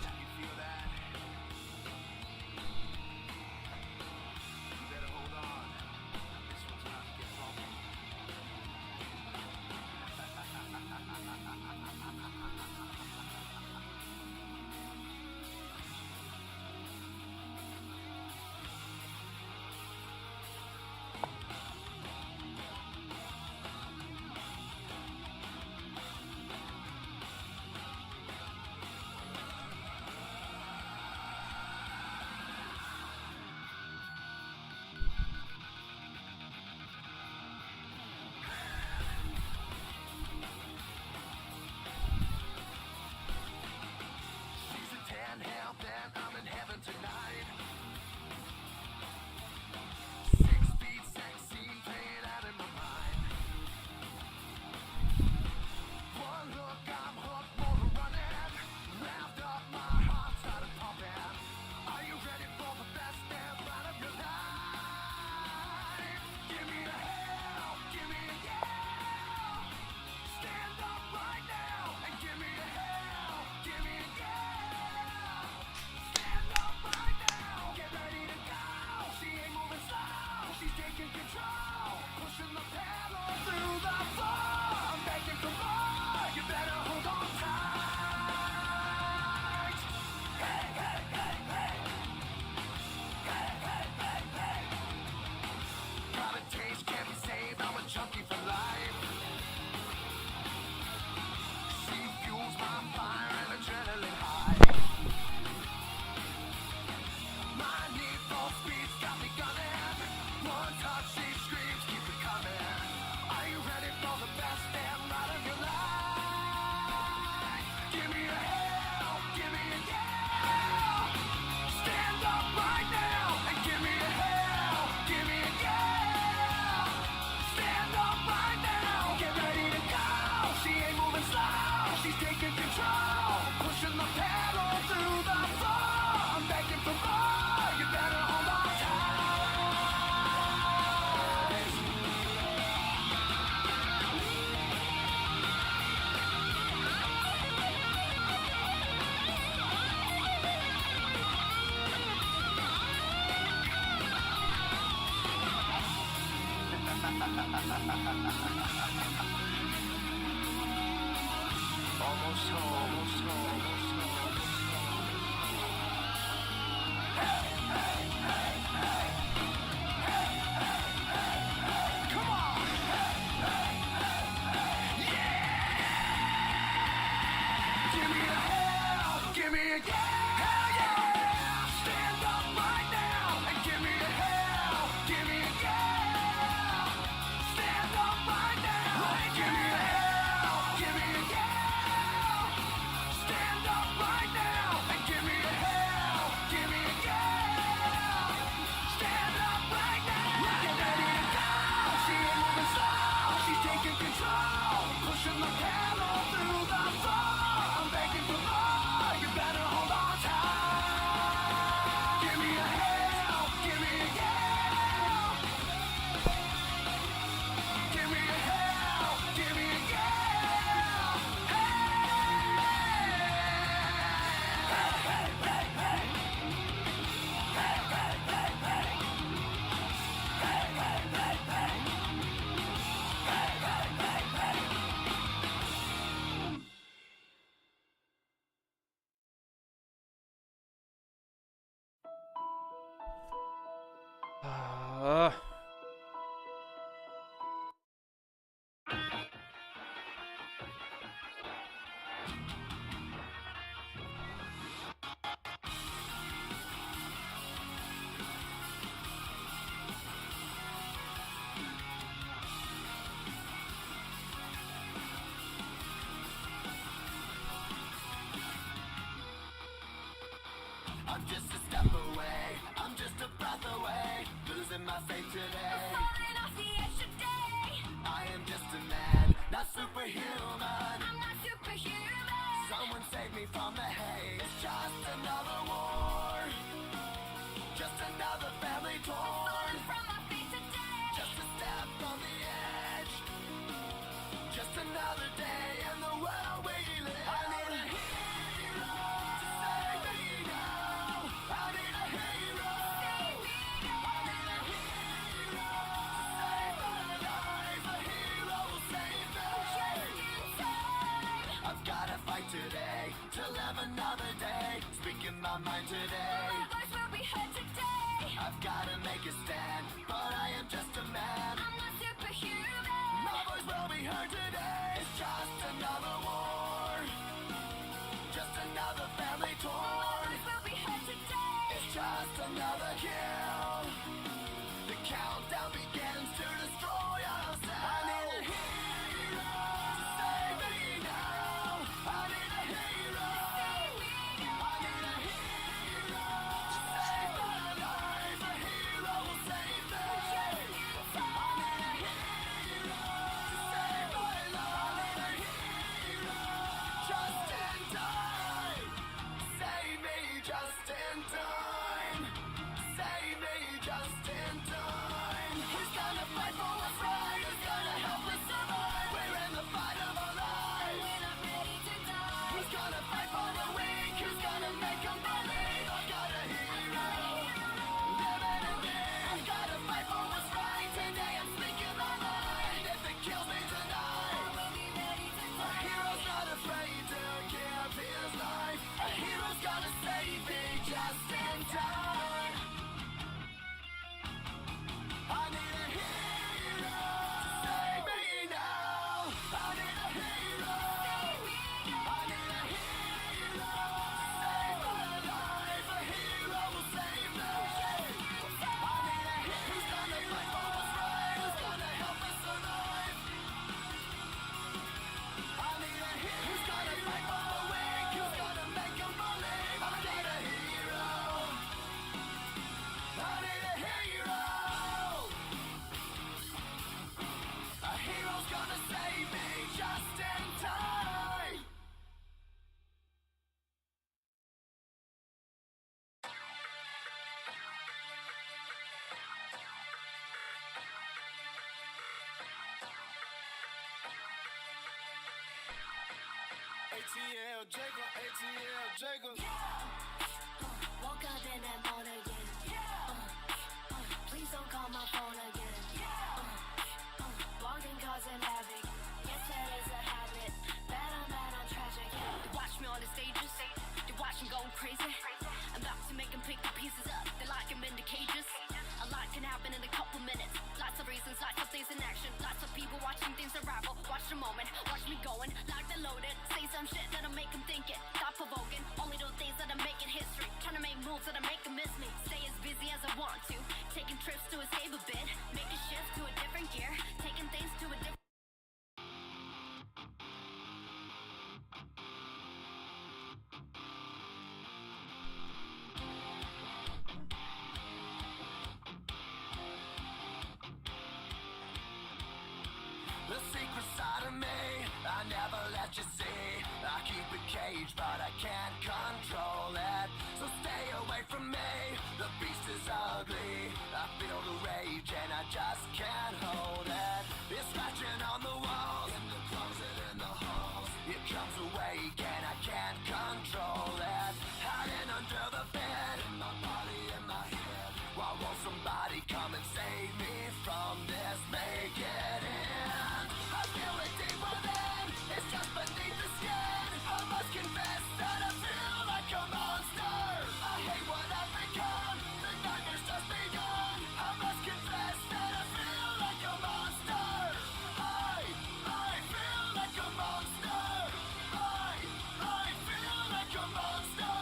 she's taking control, pushing the pedal through the floor. I'm begging for more, you better hold on tight. Almost home, almost home, almost home. Hey, hey, hey, hey. Hey, hey, hey, hey. Come on. Hey, hey, hey, hey. Yeah. Give me a hell, give me a yeah. Hell yeah. Stand up right now and give me a hell, give me a yeah. Stand up right now and give me a hell, give me a yeah. Stand up right now and give me a hell, give me a yeah. Stand up right now. Get ready to go. She ain't moving slow. She's taking control, pushing the pedal through the floor. I'm begging for more. You better hold on tight. Give me a hell, give me a yeah. Give me a hell, give me a yeah. Hey, hey, hey, hey. Hey, hey, hey, hey. Hey, hey, hey, hey. Hey, hey, hey, hey. I'm just a step away, I'm just a breath away, losing my faith today. Falling off the edge today. I am just a man, not superhuman. I'm not superhuman. Someone save me from the haze. It's just another war, just another family torn. Falling from my feet today. Just a step on the edge, just another day in the world we live. I need a hero to save me now. I need a hero. I need a hero to save my life. A hero will save me. I've gotta fight today to live another day. Speaking my mind today. My voice will be heard today. I've gotta make a stand, but I am just a man. I'm not superhuman. My voice will be heard today. It's just another war, just another family My torn. voice will be heard today. It's just another kill. The countdown begins to destroy ourselves. I need a hero to save me now. I need a hero. I need a hero to save my life. A hero will save me. I need a hero to save my life. I need a hero just in time. Save me just in time. Save me just in time. Who's ATL Jacob, ATL Jacob. Woke up in that morning again. Please don't call my phone again. Walking causing havoc. Yes, that is a habit. Bad, I'm tragic. They watch me on the stages. They watch me going crazy. I'm about to make them pick the pieces up. They lock them into cages. A lot can happen in a couple minutes. Lots of reasons, lots of things in action. Lots of people watching things unravel. Watch the moment, watch me going. Locked and loaded. Say some shit that'll make them think it. Stop provoking. Only do things that'll make it history. Trying to make moves that'll make them miss me. Stay as busy as I want to. Taking trips to escape a bit. Make a shift to a different gear. Taking things to a different. The secret side of me, I never let you see. I keep it caged, but I can't control it. So stay away from me, the beast is ugly. I feel the rage and I just can't hold it. It's scratching on the walls, in the closet, in the halls. It comes awake and I can't control it. Hiding under the bed, in my body, in my head. Why won't somebody come and save me from this? Make it end. I feel it deep within, it's just beneath the skin. I must confess that I feel like a monster. I hate what I've become, the nightmare's just begun. I must confess that I feel like a monster. I feel like a monster. I feel like a monster.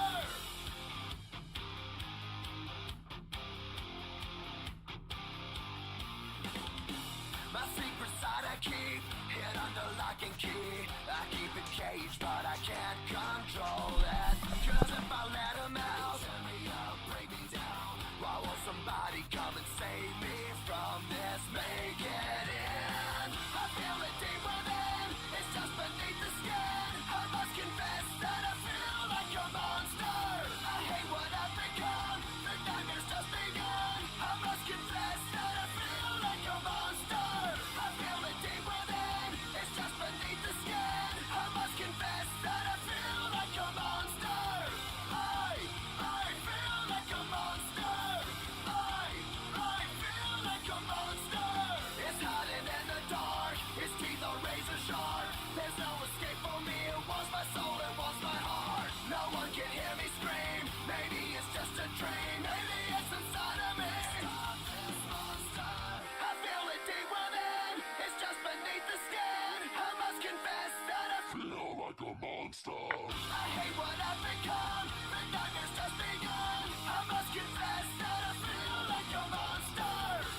My secret side I keep hid under lock and key. I keep it caged, but I can't control it. Cause if I let him out, tear me up, break me down. Why won't somebody come and save me from this? Make it end. I feel it deep within, it's just beneath the skin. I must confess that I feel like a monster. I hate what I've become, the nightmare's just begun. I must confess that I feel like a monster. I feel it deep within, it's just beneath the skin. I must confess that I feel like a monster. I feel like a monster. I feel like a monster. It's hiding in the dark, its teeth are razor sharp. There's no escape for me, it wants my soul, it wants my heart. No one can hear me scream, maybe it's just a dream. Maybe it's inside of me. Stop this monster. I feel it deep within, it's just beneath the skin. I must confess that I feel like a monster. I hate what I've become, the nightmare's just begun. I must confess that I feel like a monster.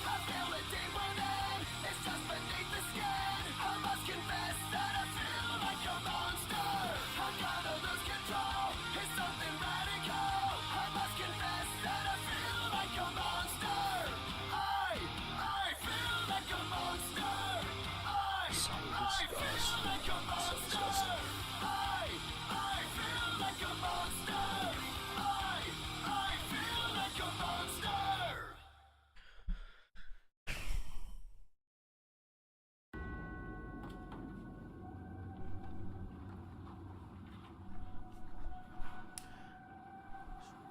I feel it deep within, it's just beneath the skin. I must confess that I feel like a monster. I'm gonna lose control, it's something radical. I must confess that I feel like a monster. I feel like a monster. I feel like a monster. I feel like a monster. I feel like a monster.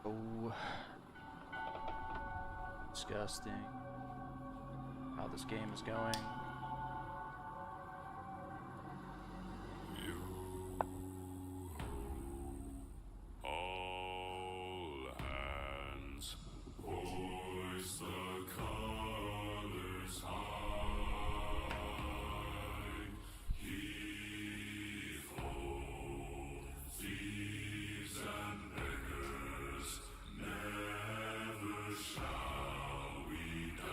Oh, disgusting how this game is going. All hands, hoist the colors high. Heave ho, thieves and beggars, never shall we die.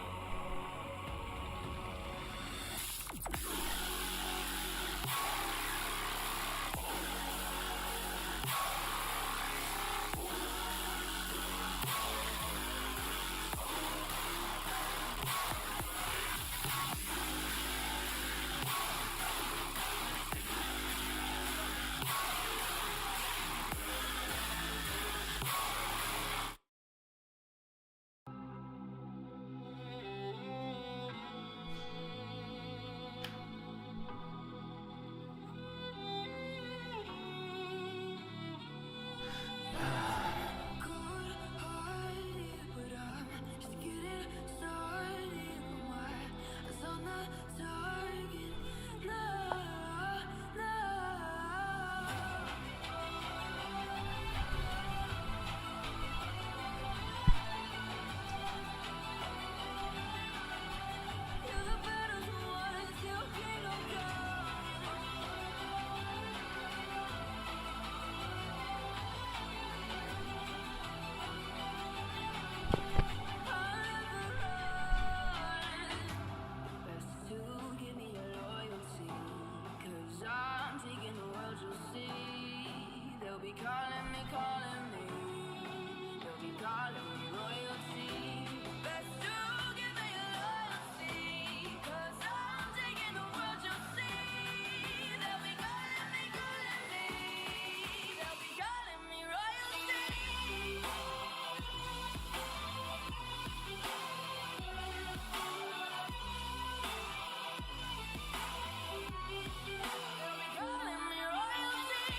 be calling me, calling me. They'll be calling me royalty. Best to give me loyalty, 'cause I'm taking the world, you'll see. They'll be calling me, calling me. They'll be calling me royalty. They'll be calling me royalty.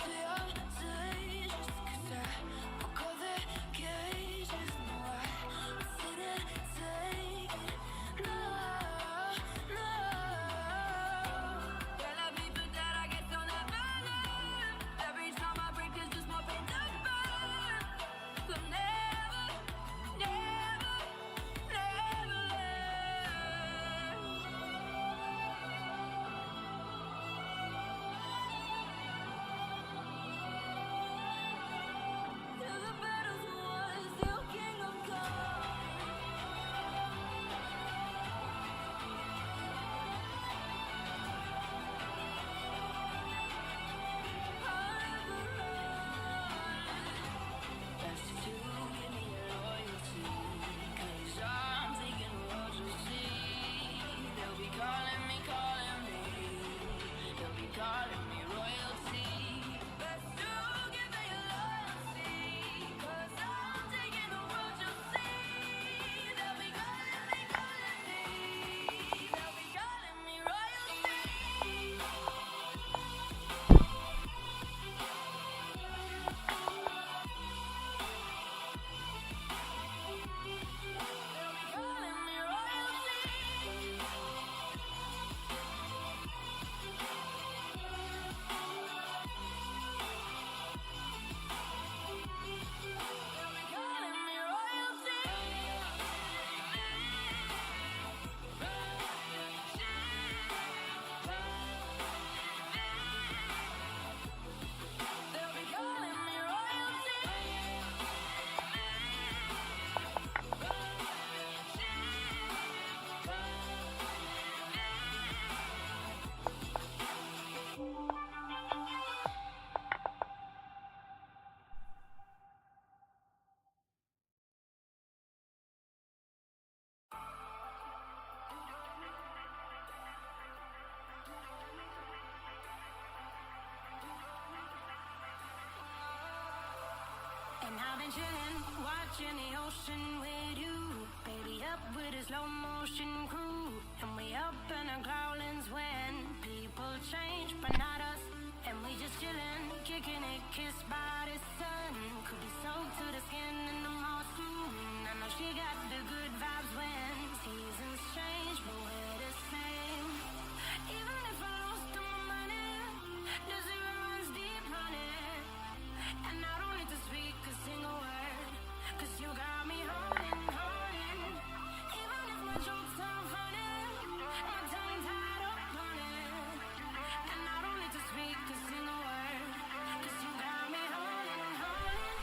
Stay on stage just 'cause I broke all the cages. No, I didn't take it. No, no. There are people that I guess don't ever learn. Every time I break, there's just more pain to burn. So never, never, never learn. Till the battle's won, still kingdom come. Best to give me loyalty, 'cause I'm taking the world, you'll see. They'll be calling me, calling me. They'll be calling me royalty. Best to give me loyalty, 'cause I'm taking the world, you'll see. They'll be calling me, calling me. They'll be calling me royalty. They'll be calling me And I've been chillin', watching the ocean with you. Baby, up with a slow motion crew. And we up in our growlings when people change, but not us. And we just chillin', kicking it, kissed by the sun. Could be soaked to the skin in the mall soon. I know she got the good vibes when seasons change, but we're the same. Even if I lost all my money, the zero runs deep, honey. And I don't need to speak a single word, 'cause you got me holding, holding. Even if my jokes are funny, my tongue tied up on it. And I don't need to speak a single word, 'cause you got me holding, holding.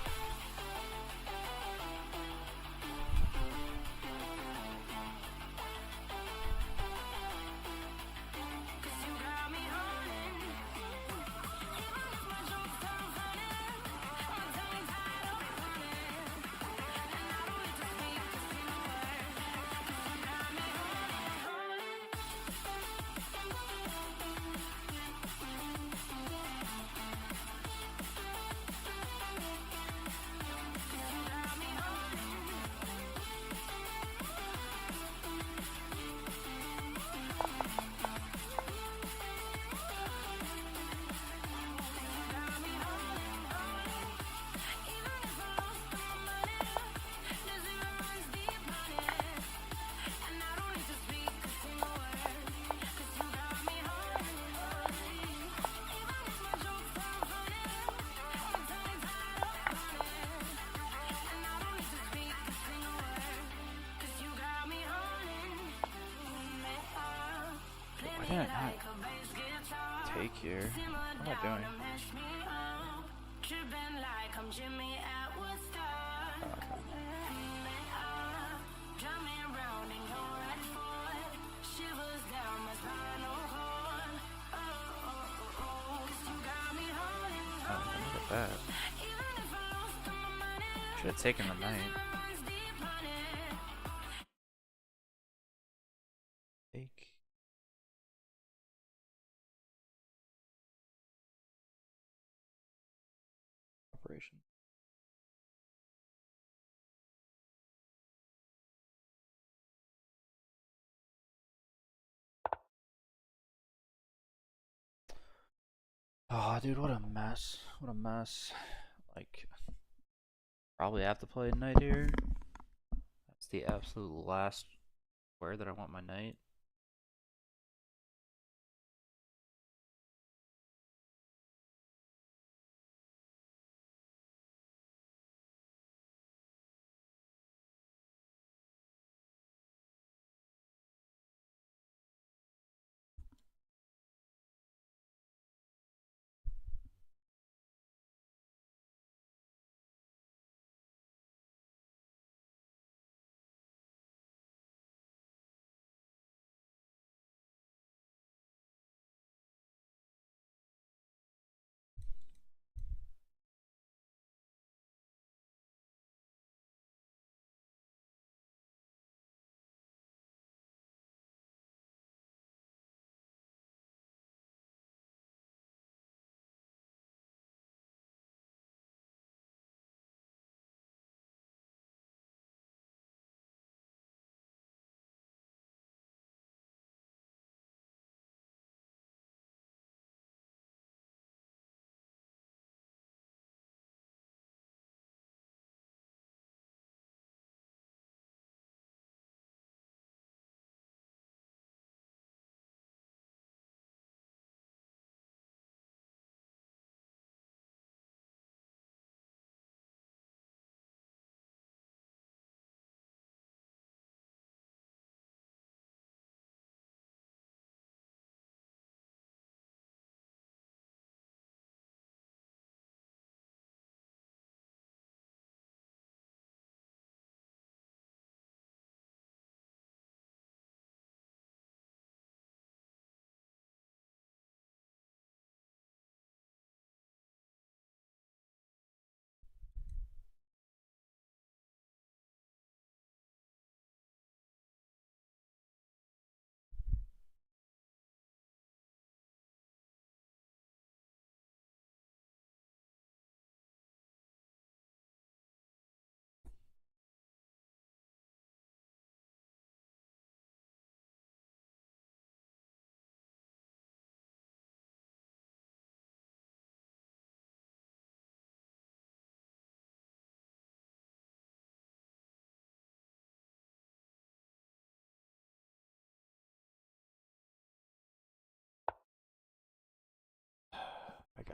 'Cause you got me holding. Even if my jokes are funny, my tongue tied up on it. And I don't need to speak a single word, 'cause you got me holding, holding. You got me holding. Got me holding, holding. Even if I lost all my money, the zero runs deep, honey. And I don't need to speak a single word, 'cause you got me holding, holding. Even if my jokes are funny, my tongue tied up on it. And I don't need to speak a single word, 'cause you got me holding me up. Play me did I not like a bass guitar. take here? What am I doing? Tripping like I'm Jimmy at Woodstock. Drumming round and going right forward. Shivers down my spinal cord. Oh, oh, oh, oh. 'Cause you got me holding Oh, look at that. even if I lost all my money. Should have taken the knight. Runs deep on it. Take. Operation. Oh, dude, what a mess. What a mess. Like, probably have to play knight here. That's the absolute last square that I want my knight.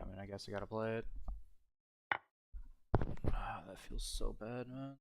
I mean, I guess I gotta play it. Ah, that feels so bad, man.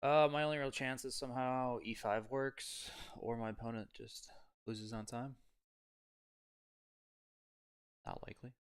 My only real chance is somehow e5 works, or my opponent just loses on time. Not likely.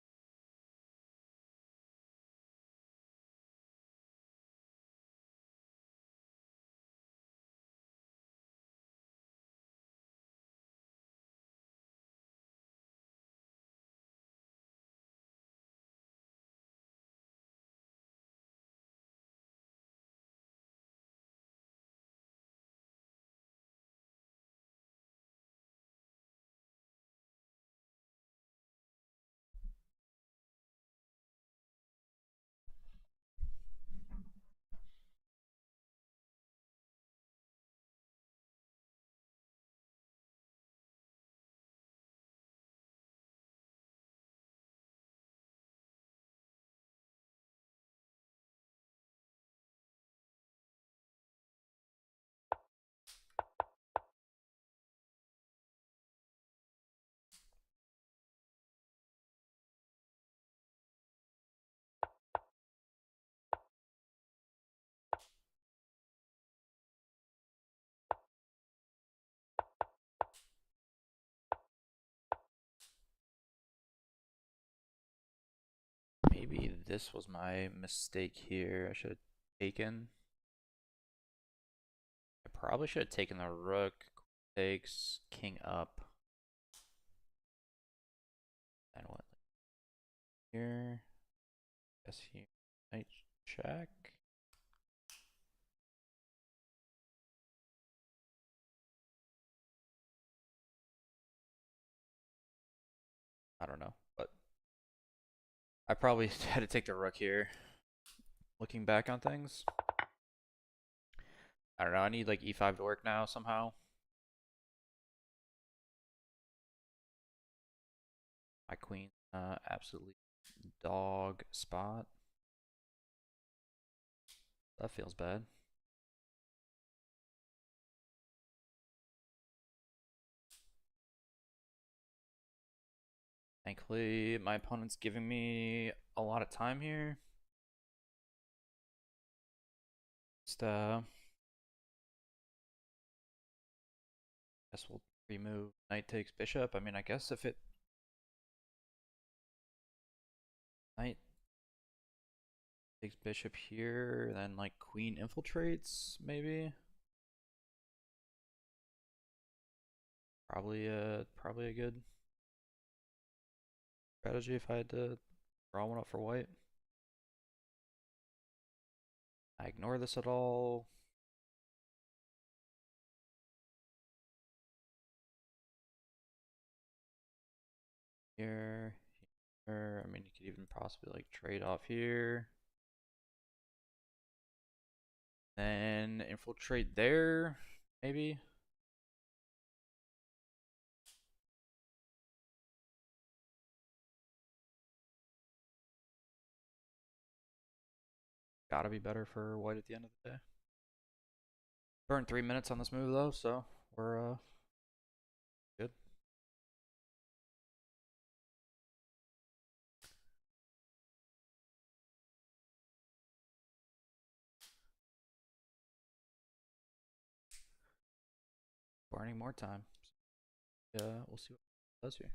this was my mistake here. I should have taken. I probably should have taken the rook. Takes king up. And what? Here. Guess here. Knight check. I don't know, but I probably had to take the rook here. Looking back on things. I don't know, I need like e5 to work now somehow. My queen, absolutely dog spot. That feels bad. Thankfully, my opponent's giving me a lot of time here. Just, guess we'll remove knight takes bishop. I mean, I guess if it knight takes bishop here, then like queen infiltrates, maybe. Probably a good strategy if I had to draw one up for white. I ignore this at all. Here, here. I mean, you could even possibly like trade off here. Then infiltrate there, maybe. Gotta be better for white at the end of the day. Burned 3 minutes on this move though, so we're good. Burning more time. Yeah, we'll see what it does here.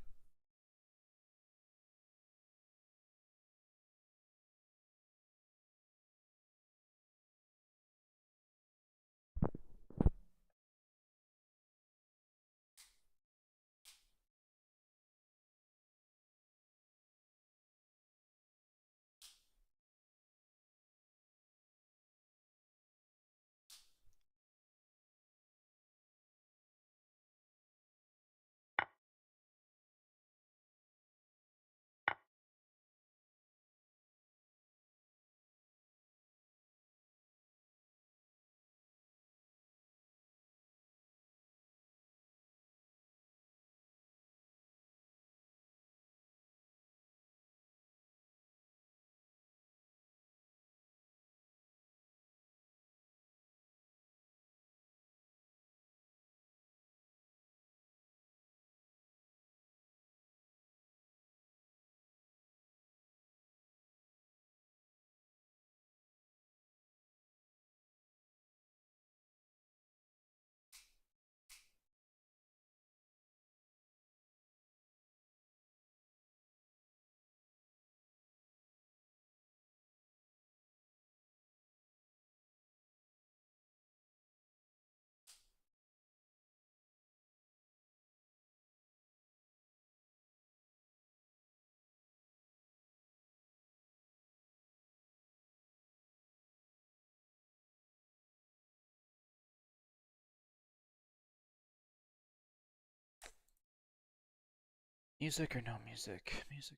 Music or no music? Music.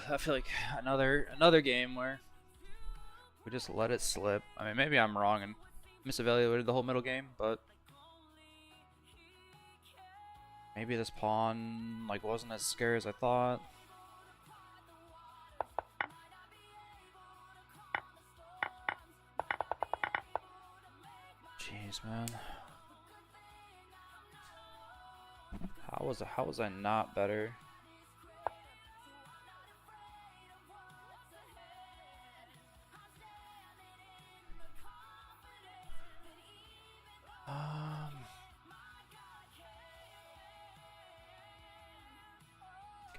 I feel like another game where we just let it slip. I mean, maybe I'm wrong and misevaluated the whole middle game, but maybe this pawn like wasn't as scary as I thought. Jeez, man. How was I not better?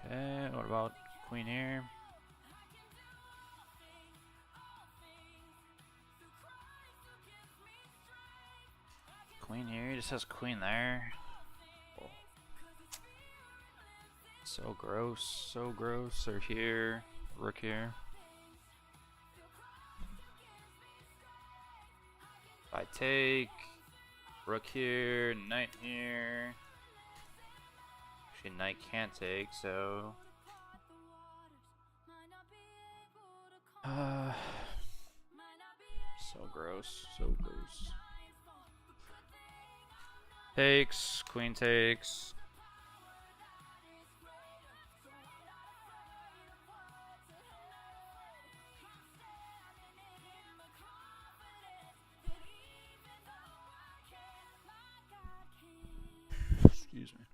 Okay, what about queen here? Queen here, he just has queen there. Oh. So gross, so gross. Or here, rook here. If I take rook here, knight here. Actually, knight can't take, so so gross, so gross. Takes, queen takes. Excuse me.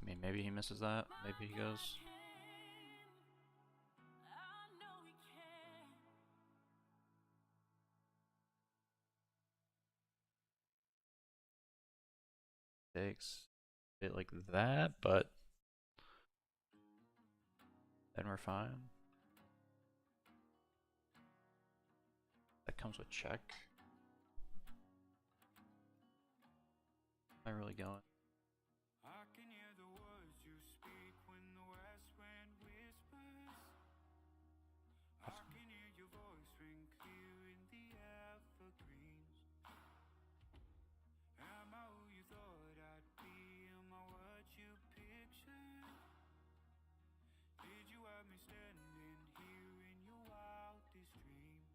I mean, maybe he misses that. Maybe he goes. Takes it like that, but then we're fine. That comes with check. Am I really going? I can hear the words you speak when the west wind whispers. I can hear your voice ring clear in the evergreens. Am I who you thought I'd be? Am I what you pictured? Did you have me standing here in your wildest dreams?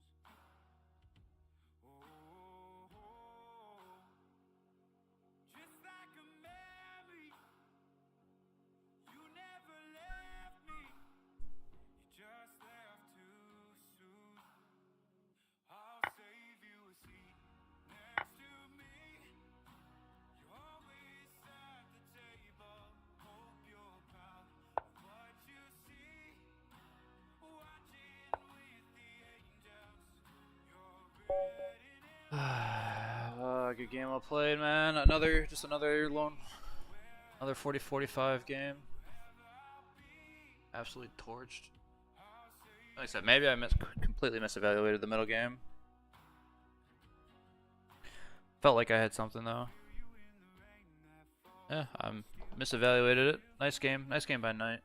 Just like a memory, you never left me. You just left too soon. I'll save you a seat next to me. You're always at the table. Hope you're proud of what you see. Watching with the angels. You're ready. Good game well played, man. Just another 40-45 game. Absolutely torched. Like I said, maybe I completely misevaluated the middle game. Felt like I had something though. Yeah, I misevaluated it. Nice game by Knight.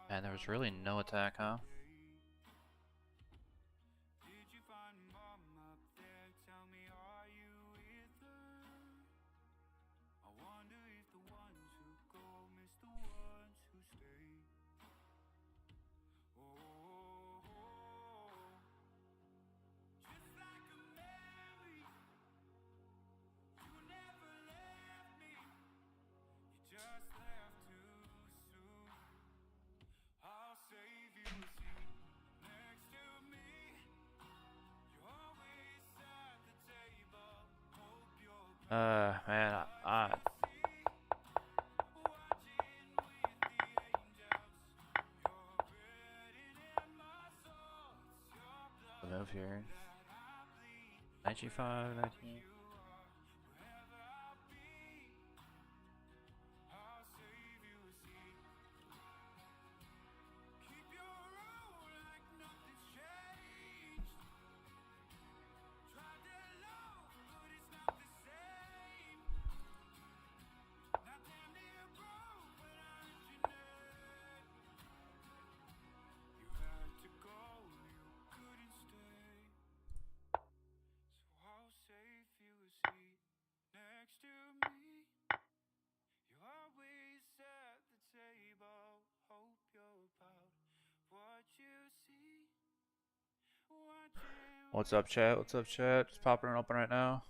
And there was really no attack, huh? Man, move here. Knight G5, Knight G. I'll save you What's up, chat? What's up, chat? Just popping it open right now.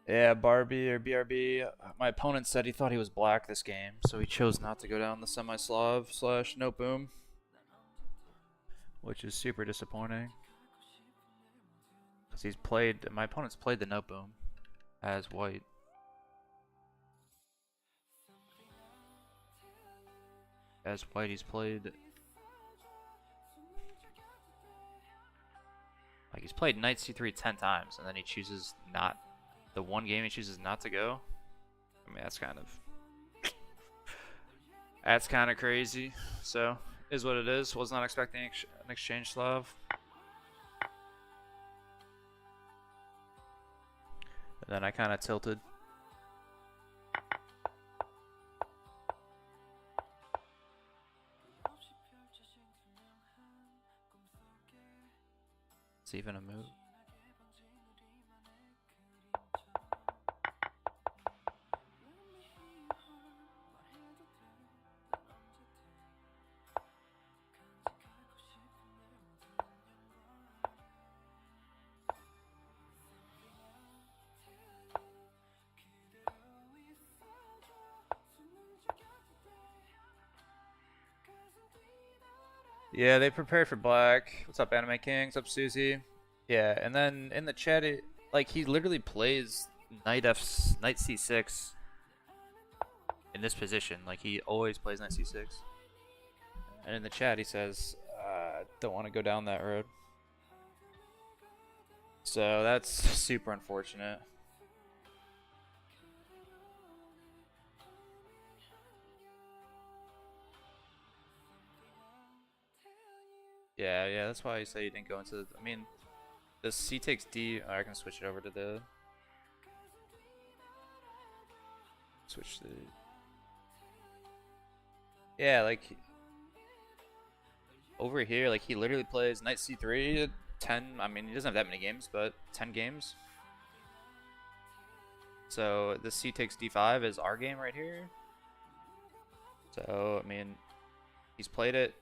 Yeah, Barbie or BRB. My opponent said he thought he was black this game, so he chose not to go down the semi-Slav / no boom, which is super disappointing. Because my opponent's played the no boom as white. As white, he's played he's played knight c3 10 times, and then he chooses not the one game he chooses not to go. I mean, that's kind of crazy. So, is what it is. Was not expecting an exchange Slav. And then I kind of tilted. It's even a move. Yeah, they prepared for black. What's up, Anime King? What's up, Susie? Yeah, and then in the chat, he literally plays knight c6 in this position. Like, he always plays knight c6. And in the chat, he says, don't want to go down that road. So that's super unfortunate. Yeah, that's why I say you didn't go into I mean, the C takes D. I can switch it over to the... Switch the... Yeah, like... Over here, like, he literally plays knight c3 10... I mean, he doesn't have that many games, but 10 games. So, the C takes D5 is our game right here. So, I mean, he's played it.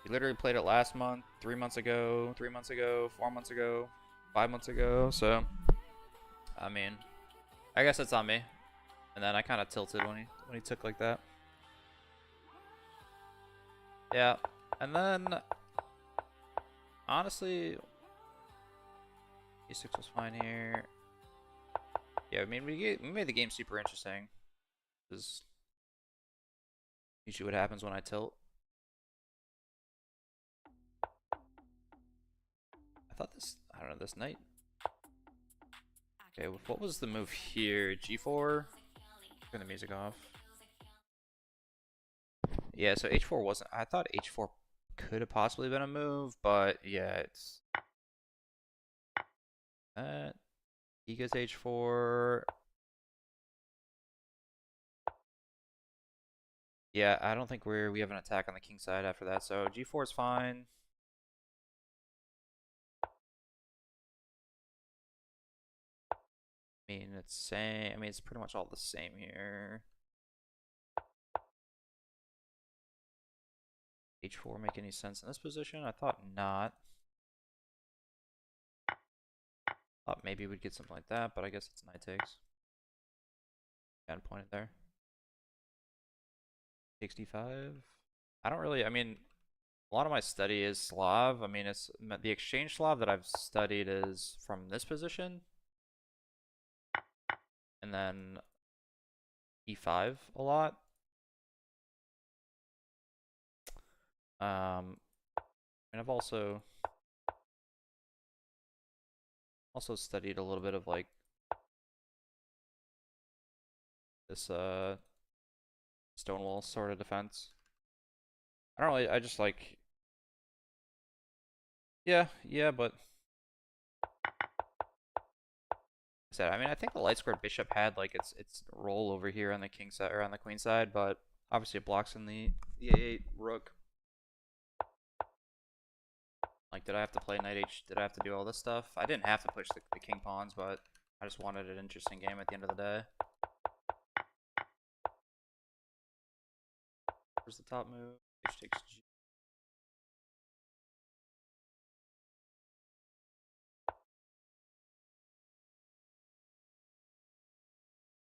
He literally played it last month, 3 months ago, 3 months ago, 4 months ago, 5 months ago. So, I mean, I guess it's on me. And then I kind of tilted when he took like that. Yeah, and then honestly, E6 was fine here. Yeah, I mean we made the game super interesting. This is usually what happens when I tilt. I thought I don't know, this knight. Okay, what was the move here? G4? Turn the music off. Yeah, so H4 wasn't. I thought H4 could have possibly been a move, but yeah, it's that. He goes H4. Yeah, I don't think we have an attack on the king side after that, so G4 is fine. I mean, it's pretty much all the same here. H4 make any sense in this position? I thought not. Thought maybe we'd get something like that, but I guess it's knight takes. Got pointed there. Takes D5. I don't really, I mean, a lot of my study is Slav. I mean, it's the exchange Slav that I've studied is from this position. And then E5 a lot. And I've also studied a little bit of like this Stonewall sort of defense. I don't really, I just like, yeah, but I mean, I think the light squared bishop had like its role over here on the king side or on the queen side, but obviously it blocks in the a8 rook. Like, did I have to play knight h? Did I have to do all this stuff? I didn't have to push the king pawns, but I just wanted an interesting game at the end of the day. Where's the top move? H takes G.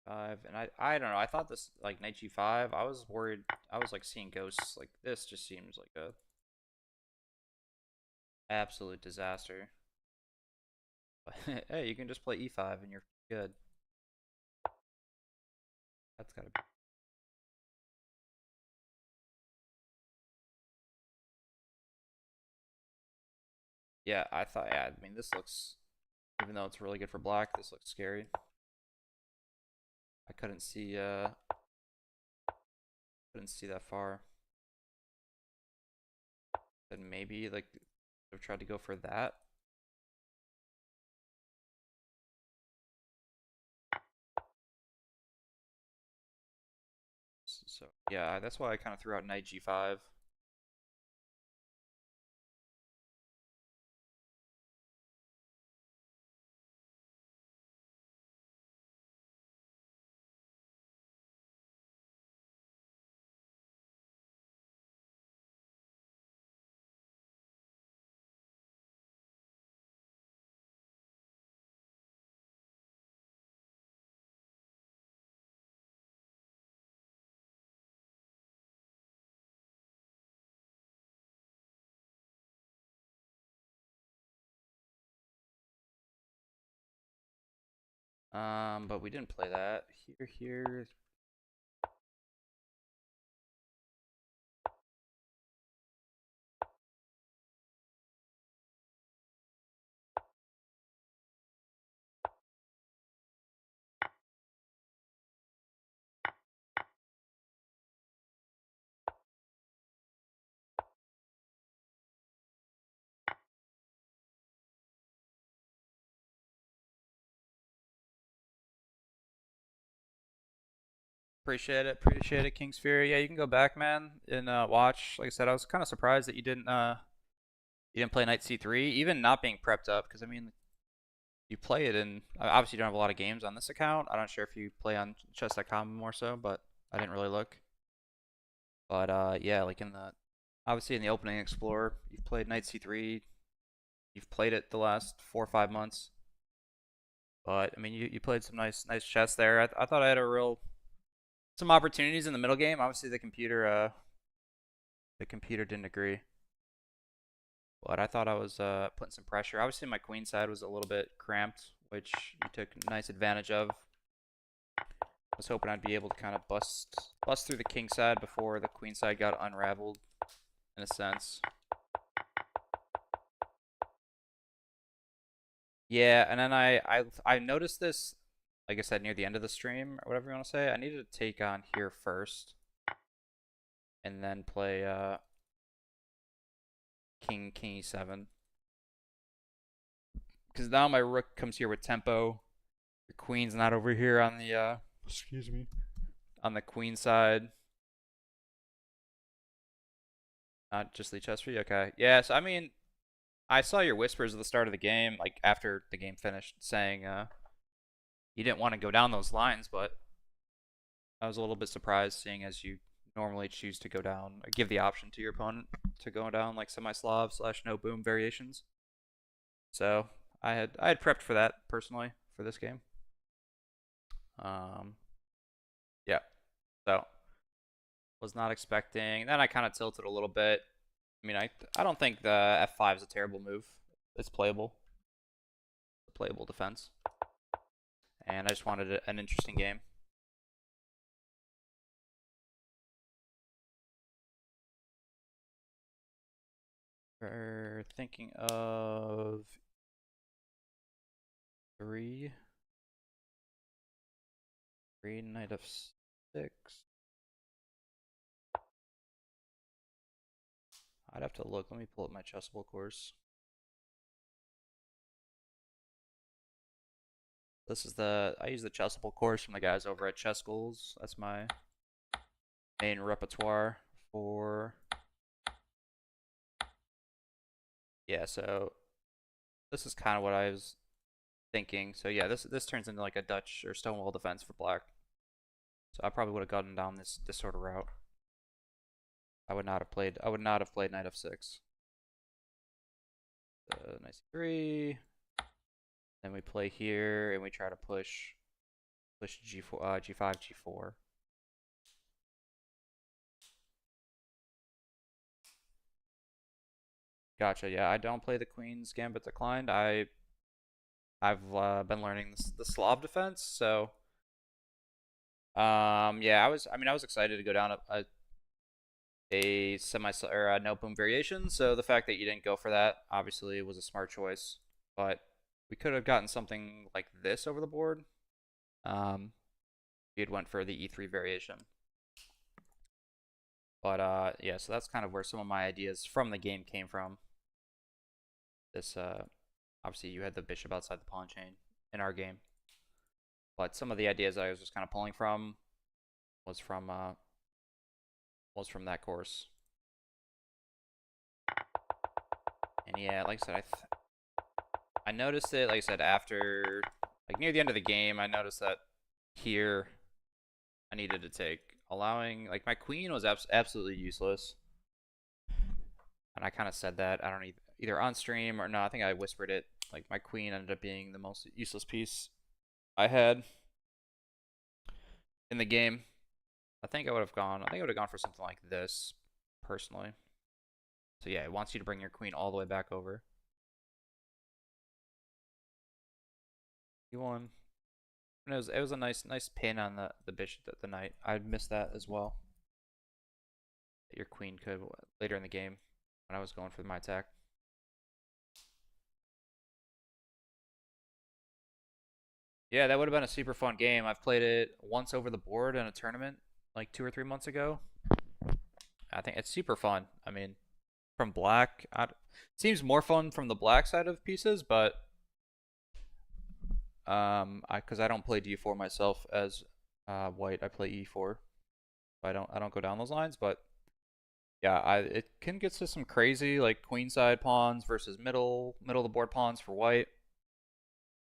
Five, and I don't know. I thought this like knight g5. I was worried. I was like seeing ghosts. Like this just seems like a absolute disaster. But hey, you can just play e5 and you're good. That's gotta be. Yeah, I thought. Yeah, I mean this looks. Even though it's really good for black, this looks scary. I couldn't see. Couldn't see that far. Then maybe like have tried to go for that. So yeah, that's why I kind of threw out knight g5. But we didn't play that. Here. Appreciate it, King's Fury. Yeah, you can go back, man, and watch. Like I said, I was kind of surprised that you didn't play Knight C3, even not being prepped up, because I mean, you play it in. Obviously, you don't have a lot of games on this account. I'm not sure if you play on chess.com more so, but I didn't really look. But yeah, like obviously in the opening Explorer, you've played Knight C3. You've played it the last 4 or 5 months. But I mean, you played some nice chess there. I thought I had some opportunities in the middle game. Obviously, the computer didn't agree. But I thought I was putting some pressure. Obviously, my queen side was a little bit cramped, which you took nice advantage of. I was hoping I'd be able to kind of bust through the king side before the queen side got unraveled, in a sense. Yeah, and then I noticed this, like I said, near the end of the stream, or whatever you want to say. I needed to take on here first, and then play king e7. Because now my rook comes here with tempo. The queen's not over here on the excuse me, on the queen side. Not just Lichess43. Okay. Yeah. So I mean, I saw your whispers at the start of the game, like after the game finished, saying you didn't want to go down those lines, but I was a little bit surprised, seeing as you normally choose to go down, give the option to your opponent to go down like semi-Slav / no boom variations. So I had prepped for that personally for this game. Yeah. So was not expecting. Then I kind of tilted a little bit. I mean, I don't think the f5 is a terrible move. It's playable. It's a playable defense. And I just wanted an interesting game. We're thinking of 3 knight f6. I'd have to look. Let me pull up my chessable course. This is I use the chessable course from the guys over at Chess Schools. That's my main repertoire for. Yeah, so this is kind of what I was thinking. So yeah, this turns into like a Dutch or Stonewall defense for black. So I probably would have gotten down this sort of route. I would not have played knight f6. Knight c3. Then we play here and we try to push g4, g5, g4. Gotcha. Yeah, I don't play the Queen's Gambit Declined. I've been learning the Slav defense, so yeah, I was excited to go down a semi or a no boom variation. So the fact that you didn't go for that obviously was a smart choice, but we could have gotten something like this over the board. You'd went for the e3 variation. But yeah, so that's kind of where some of my ideas from the game came from. This obviously you had the bishop outside the pawn chain in our game, but some of the ideas I was just kind of pulling from was from that course. And yeah, like I said, I noticed it. Like I said, after like near the end of the game, I noticed that here I needed to take, allowing like my queen was absolutely useless, and I kind of said that. I don't either on stream or no. I think I whispered it. Like my queen ended up being the most useless piece I had in the game. I think I would have gone for something like this, personally. So yeah, it wants you to bring your queen all the way back over. E1. And it was a nice pin on the bishop, the knight. I missed that as well. Your queen could later in the game when I was going for my attack. Yeah, that would have been a super fun game. I've played it once over the board in a tournament like 2 or 3 months ago. I think it's super fun. I mean, from black, it seems more fun from the black side of pieces, but because I don't play d4 myself as white, I play e4. I don't go down those lines, but yeah, it can get to some crazy like queenside pawns versus middle of the board pawns for white,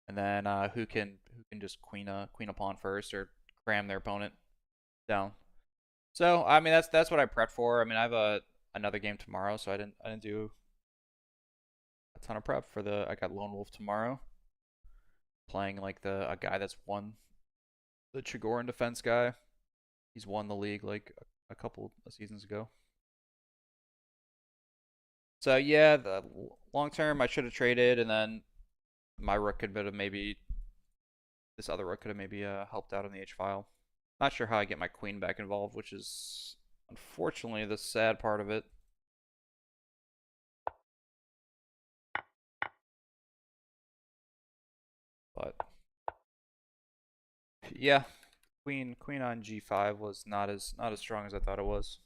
and then who can just queen a pawn first or cram their opponent down. So I mean that's what I prepped for. I mean I have another game tomorrow, so I didn't do a ton of prep for I got Lone Wolf tomorrow, playing like a guy that's won the Chigorin defense guy. He's won the league like a couple of seasons ago. So yeah, the long term I should have traded, and then my rook could have maybe this other rook could have maybe helped out on the H file. Not sure how I get my queen back involved, which is unfortunately the sad part of it. But yeah, queen on g5 was not as strong as I thought it was.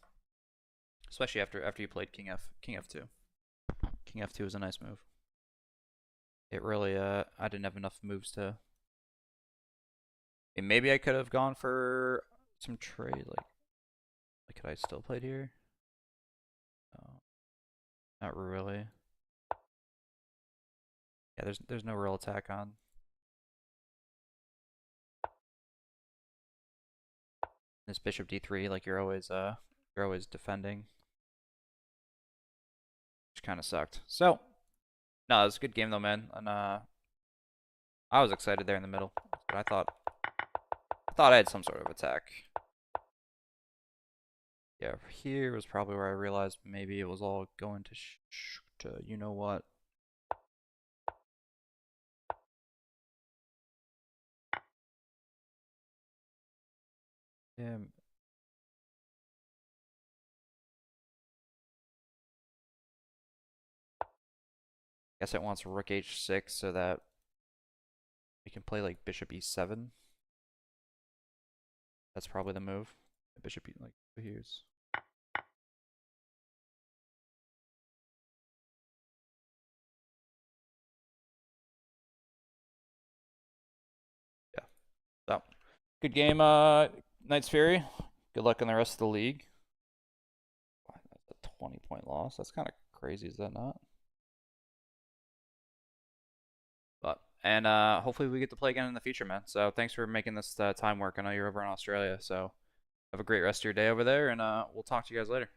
Especially after you played king f2. King f2 is a nice move. It really I didn't have enough moves to. And maybe I could have gone for some trade like could I still played here? Oh, not really. Yeah, there's no real attack on. This bishop d3, like you're always defending, which kind of sucked. So, no, it was a good game though, man. And I was excited there in the middle. But I thought I had some sort of attack. Yeah, here was probably where I realized maybe it was all going to you know what. Yeah. Guess it wants rook h6 so that we can play like bishop e7. That's probably the move. Bishop like here's. Good game, Knights Fury. Good luck in the rest of the league. That's a 20-point loss. That's kind of crazy, is that not? And hopefully we get to play again in the future, man. So thanks for making this time work. I know you're over in Australia, so have a great rest of your day over there, and we'll talk to you guys later.